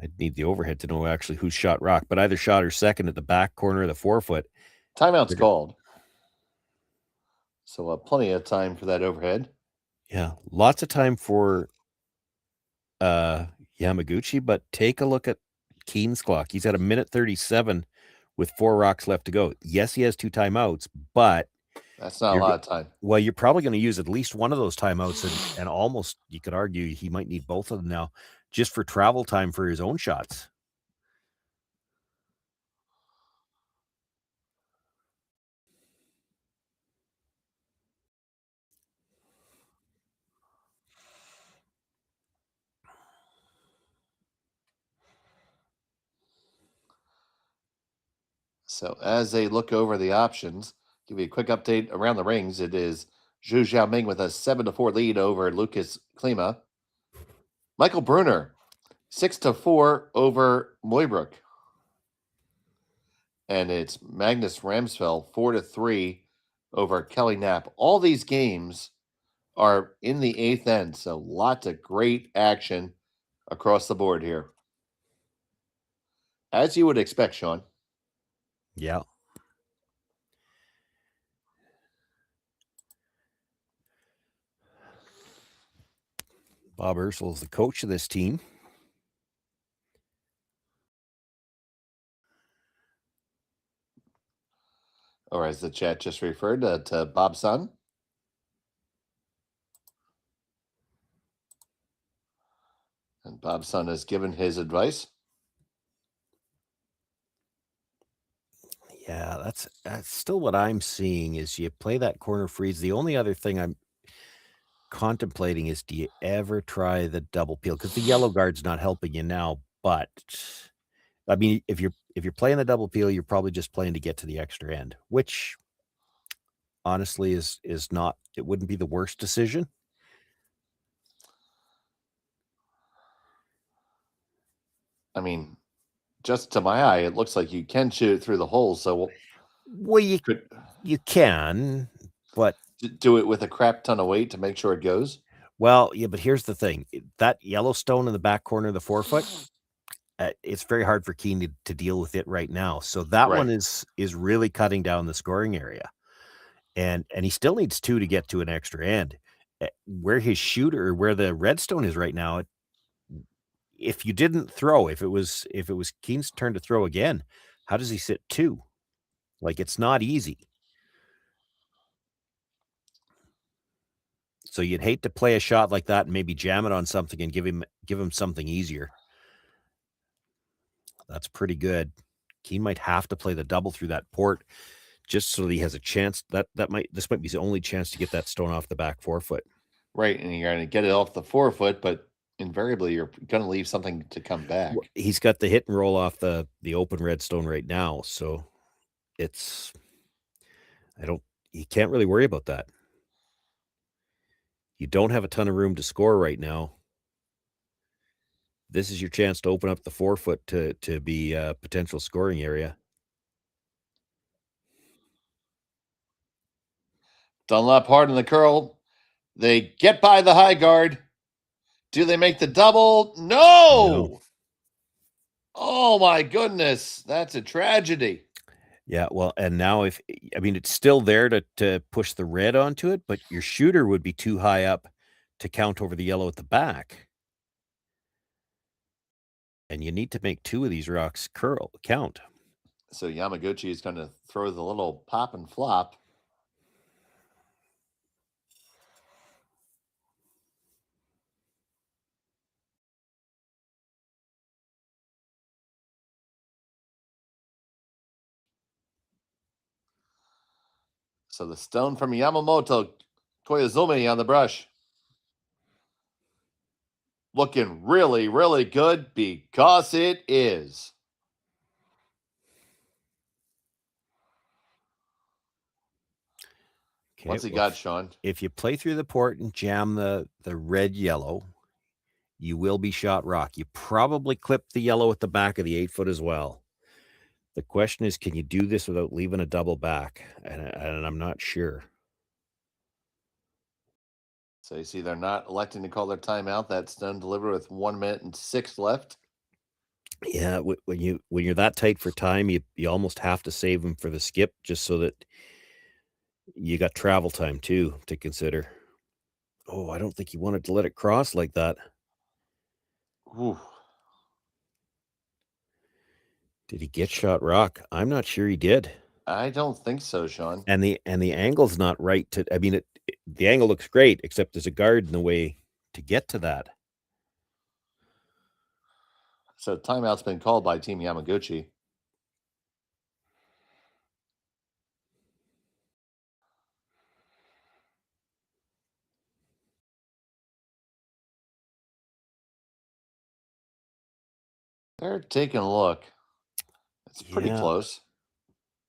I'd need the overhead to know actually who shot rock, but either shot or second at the back corner of the 4 foot. Timeout's called. So plenty of time for that overhead. Yeah, lots of time for Yamaguchi, but take a look at Kean's clock. He's at 1:37 with 4 rocks left to go. Yes, he has 2 timeouts, but that's not a lot of time. Well, you're probably going to use at least one of those timeouts, and almost you could argue he might need both of them now just for travel time for his own shots. So as they look over the options, give you a quick update around the rings. It is Zhu Xiaoming with a 7-4 lead over Lucas Klima. Michael Brunner, 6-4 over Moybrook. And it's Magnus Ramsfeld, 4-3 over Kelly Knapp. All these games are in the 8th end, so lots of great action across the board here. As you would expect, Sean. Yeah. Bob Ursel is the coach of this team. Or as the chat just referred to Bob's son. And Bob's son has given his advice. Yeah, that's still what I'm seeing is you play that corner freeze. The only other thing I'm contemplating is, do you ever try the double peel? Because the yellow guard's not helping you now, but I mean, if you're playing the double peel, you're probably just playing to get to the extra end, which honestly is not, it wouldn't be the worst decision. I mean, just to my eye, it looks like you can shoot it through the hole. So, well, you can, but do it with a crap ton of weight to make sure it goes. Well, yeah, but here's the thing: that yellow stone in the back corner of the 4-foot, it's very hard for Kean to deal with it right now. So that one is really cutting down the scoring area, and he still needs 2 to get to an extra end. Where his shooter, where the redstone is right now, if you didn't throw, if it was Kean's turn to throw again, how does he sit 2? Like, it's not easy. So you'd hate to play a shot like that and maybe jam it on something and give him something easier. That's pretty good. Kean might have to play the double through that port just so that he has a chance. This might be his only chance to get that stone off the back 4-foot. Right, and you're going to get it off the 4-foot, but invariably you're going to leave something to come back. He's got the hit and roll off the open redstone right now, so you can't really worry about that. You don't have a ton of room to score right now. This is your chance to open up the 4-foot to be a potential scoring area. Dunlap hard in the curl. They get by the high guard. Do they make the double? No! Oh my goodness. That's a tragedy. Yeah, well, and now it's still there to push the red onto it, but your shooter would be too high up to count over the yellow at the back. And you need to make 2 of these rocks count. So Yamaguchi is going to throw the little pop and flop. So the stone from Yamamoto Koizumi on the brush. Looking really, really good because it is. Okay, What's he got, Sean? If you play through the port and jam the red-yellow, you will be shot rock. You probably clip the yellow at the back of the 8-foot as well. The question is, can you do this without leaving a double back? And I'm not sure. So you see they're not electing to call their timeout. That's done delivered with 1 minute and 6 left. Yeah, when you're that tight for time, you almost have to save them for the skip just so that you got travel time too to consider. Oh, I don't think he wanted to let it cross like that. Ooh. Did he get shot rock? I'm not sure he did. I don't think so, Sean. And the angle's not right the angle looks great, except there's a guard in the way to get to that. So timeout's been called by Team Yamaguchi. They're taking a look. It's pretty close.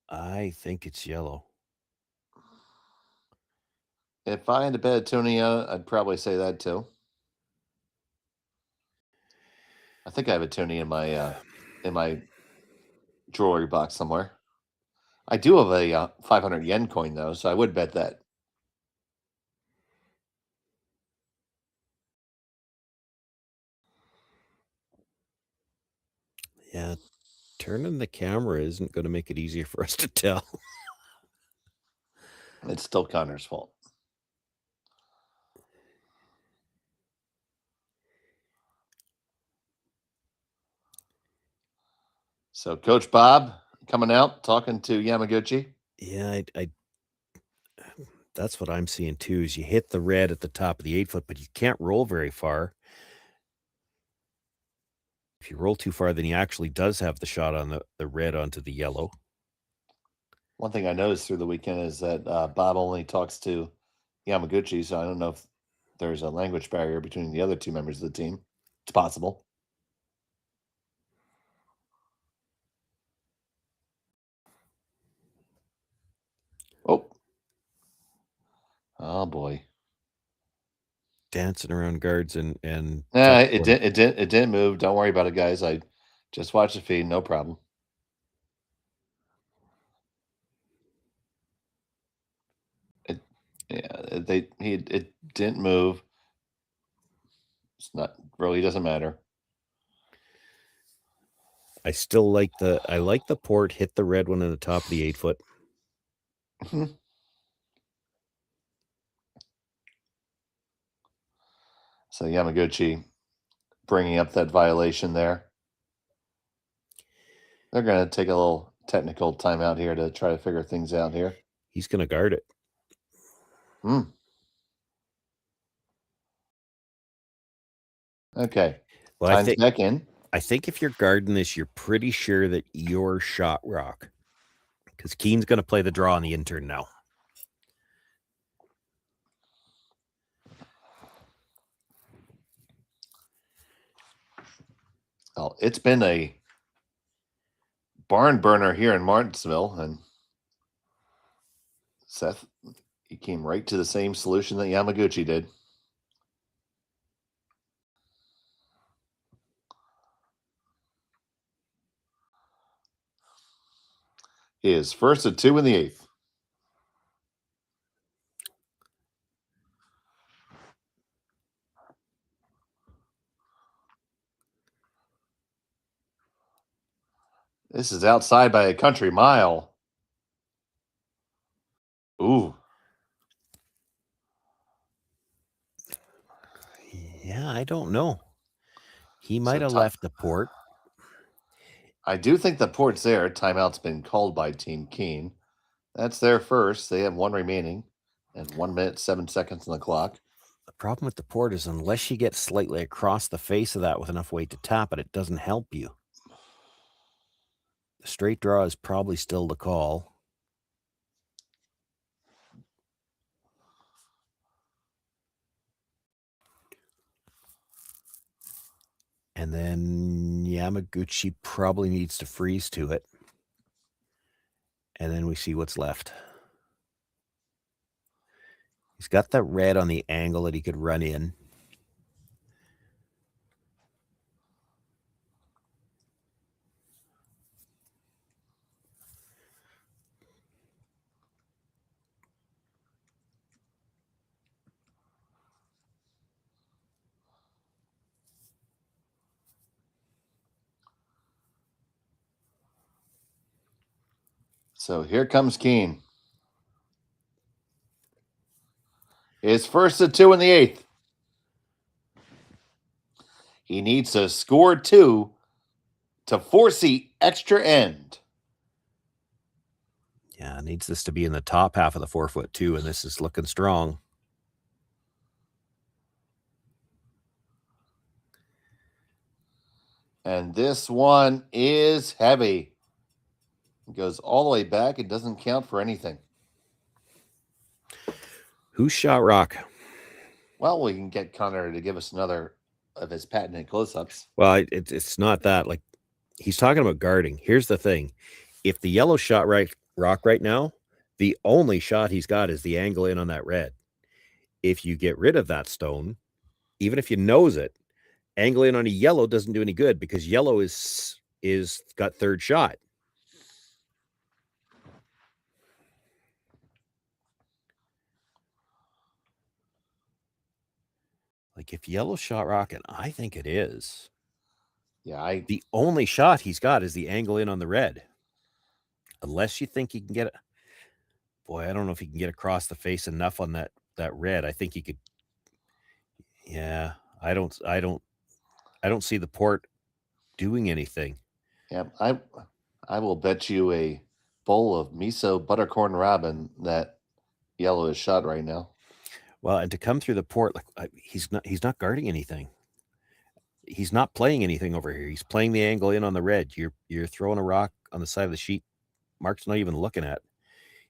I think it's yellow. If I had to bet a toonie, I'd probably say that too. I think I have a toonie in my jewelry box somewhere. I do have a 500 yen coin though, so I would bet that. Yeah, turning the camera isn't going to make it easier for us to tell. It's still Connor's fault. So Coach Bob coming out, talking to Yamaguchi. Yeah, I that's what I'm seeing too, is you hit the red at the top of the 8-foot, but you can't roll very far. If you roll too far, then he actually does have the shot on the red onto the yellow. One thing I noticed through the weekend is that Bob only talks to Yamaguchi, so I don't know if there's a language barrier between the other two members of the team. It's possible. Oh boy. Dancing around guards and Nah, it didn't move. Don't worry about it, guys. I just watched the feed, no problem. It didn't move. It's not really doesn't matter. I still like the port, hit the red one in the top of the 8-foot. So Yamaguchi bringing up that violation there. They're going to take a little technical timeout here to try to figure things out here. He's going to guard it. Okay. Well, Time's back in. I think if you're guarding this, you're pretty sure that you're shot rock, because Kean's going to play the draw on the intern now. Oh, it's been a barn burner here in Martensville, and Seth, he came right to the same solution that Yamaguchi did. He is first at 2 in the 8th. This is outside by a country mile. Ooh. Yeah, I don't know. He might have left the port. I do think the port's there. Timeout's been called by Team Kean. That's their first. They have one remaining and 1 minute, 7 seconds on the clock. The problem with the port is unless you get slightly across the face of that with enough weight to tap it, it doesn't help you. The straight draw is probably still the call. And then Yamaguchi probably needs to freeze to it. And then we see what's left. He's got that red on the angle that he could run in. So here comes Kean. His first at 2 in the 8th. He needs to score 2 to force the extra end. Yeah, needs this to be in the top half of the 4-foot too, and this is looking strong. And this one is heavy. It goes all the way back. It doesn't count for anything. Who's shot rock? Well, we can get Connor to give us another of his patented close-ups. Well, it's not that. Like, he's talking about guarding. Here's the thing. If the yellow shot rock right now, the only shot he's got is the angle in on that red. If you get rid of that stone, even if you nose it, angle in on a yellow doesn't do any good because yellow is got third shot. Like, if yellow shot rock, and I think it is. Yeah, the only shot he's got is the angle in on the red. Unless you think he can get it. Boy, I don't know if he can get across the face enough on that red. I think he could. Yeah, I don't see the port doing anything. Yeah, I will bet you a bowl of miso buttercorn ramen that yellow is shot right now. Well, and to come through the port, like he's not guarding anything. He's not playing anything over here. He's playing the angle in on the red. You're throwing a rock on the side of the sheet. Mark's not even looking at.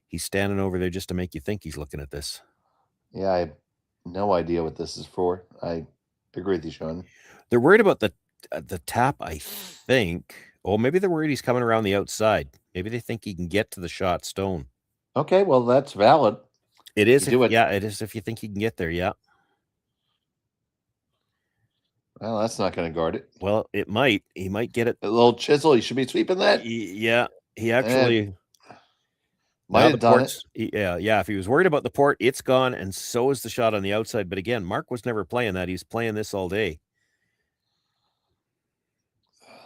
He's standing over there just to make you think he's looking at this. Yeah, I have no idea what this is for. I agree with you, Sean. They're worried about the tap, I think. Oh, maybe they're worried he's coming around the outside. Maybe they think he can get to the shot stone. Okay, well, that's valid. It is. You do it. Yeah, it is if you think he can get there. Yeah. Well, that's not going to guard it. Well, it might. He might get it. A little chisel. He should be sweeping that. Yeah. He actually might have done it. Yeah. If he was worried about the port, it's gone, and so is the shot on the outside. But again, Mark was never playing that. He's playing this all day.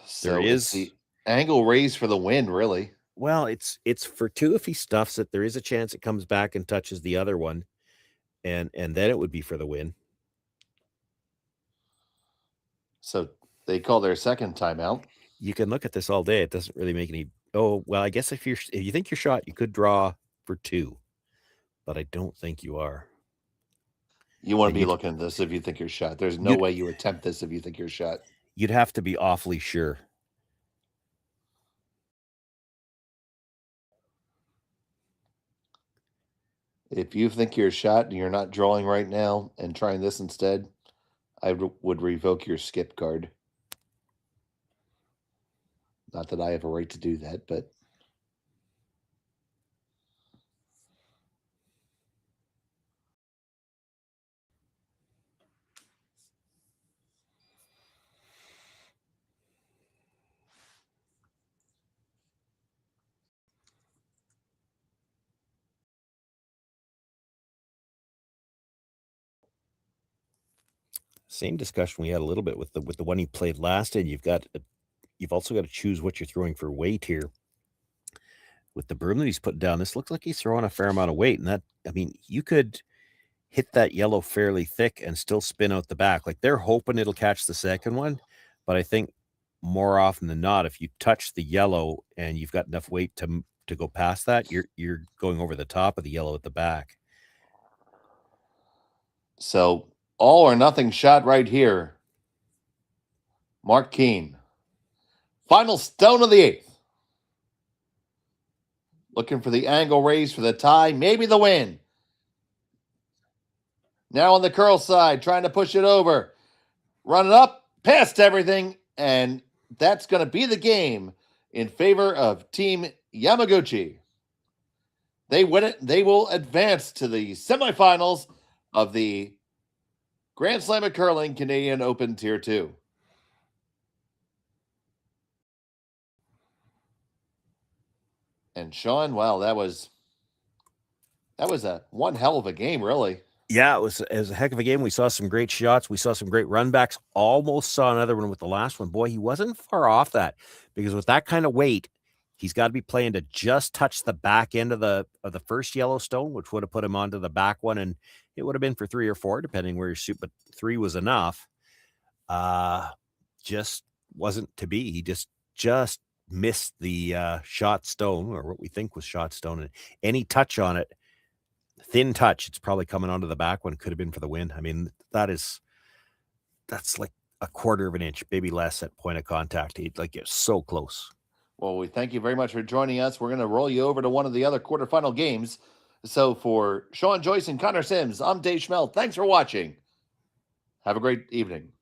So there is the angle raised for the win, really. Well, it's for two if he stuffs it. There is a chance it comes back and touches the other one, and then it would be for the win. So they call their second timeout. You can look at this all day. It doesn't really make any. Oh well, I guess if you think you're shot, you could draw for two, but I don't think you are. You want to be looking at this if you think you're shot. There's no way you attempt this if you think you're shot. You'd have to be awfully sure. If you think you're shot and you're not drawing right now and trying this instead, I would revoke your skip card. Not that I have a right to do that, but same discussion we had a little bit with the one he played last, and you've also got to choose what you're throwing for weight here. With the broom that he's put down, this looks like he's throwing a fair amount of weight, and that, I mean, you could hit that yellow fairly thick and still spin out the back. Like they're hoping it'll catch the second one, but I think more often than not, if you touch the yellow and you've got enough weight to go past that, you're going over the top of the yellow at the back. So all or nothing shot right here. Mark Kean. Final stone of the eighth. Looking for the angle raise for the tie, maybe the win. Now on the curl side, trying to push it over. Run it up, past everything, and that's going to be the game in favor of Team Yamaguchi. They win it. They will advance to the semifinals of the Grand Slam of Curling Canadian Open Tier 2. And Sean, wow, that was one hell of a game, really. Yeah, it was a heck of a game. We saw some great shots. We saw some great run backs. Almost saw another one with the last one. Boy, he wasn't far off that, because with that kind of weight, he's got to be playing to just touch the back end of the first Yellowstone, which would have put him onto the back one, and it would have been for 3 or 4, depending where you shoot, but 3 was enough. Just wasn't to be. He just missed the shot stone, or what we think was shot stone, and any touch on it, thin touch, it's probably coming onto the back one, could have been for the win. I mean, that's like a quarter of an inch, maybe less at point of contact. It's so close. Well, we thank you very much for joining us. We're going to roll you over to one of the other quarterfinal games. So for Sean Joyce and Connor Sims, I'm Dave Schmel. Thanks for watching. Have a great evening.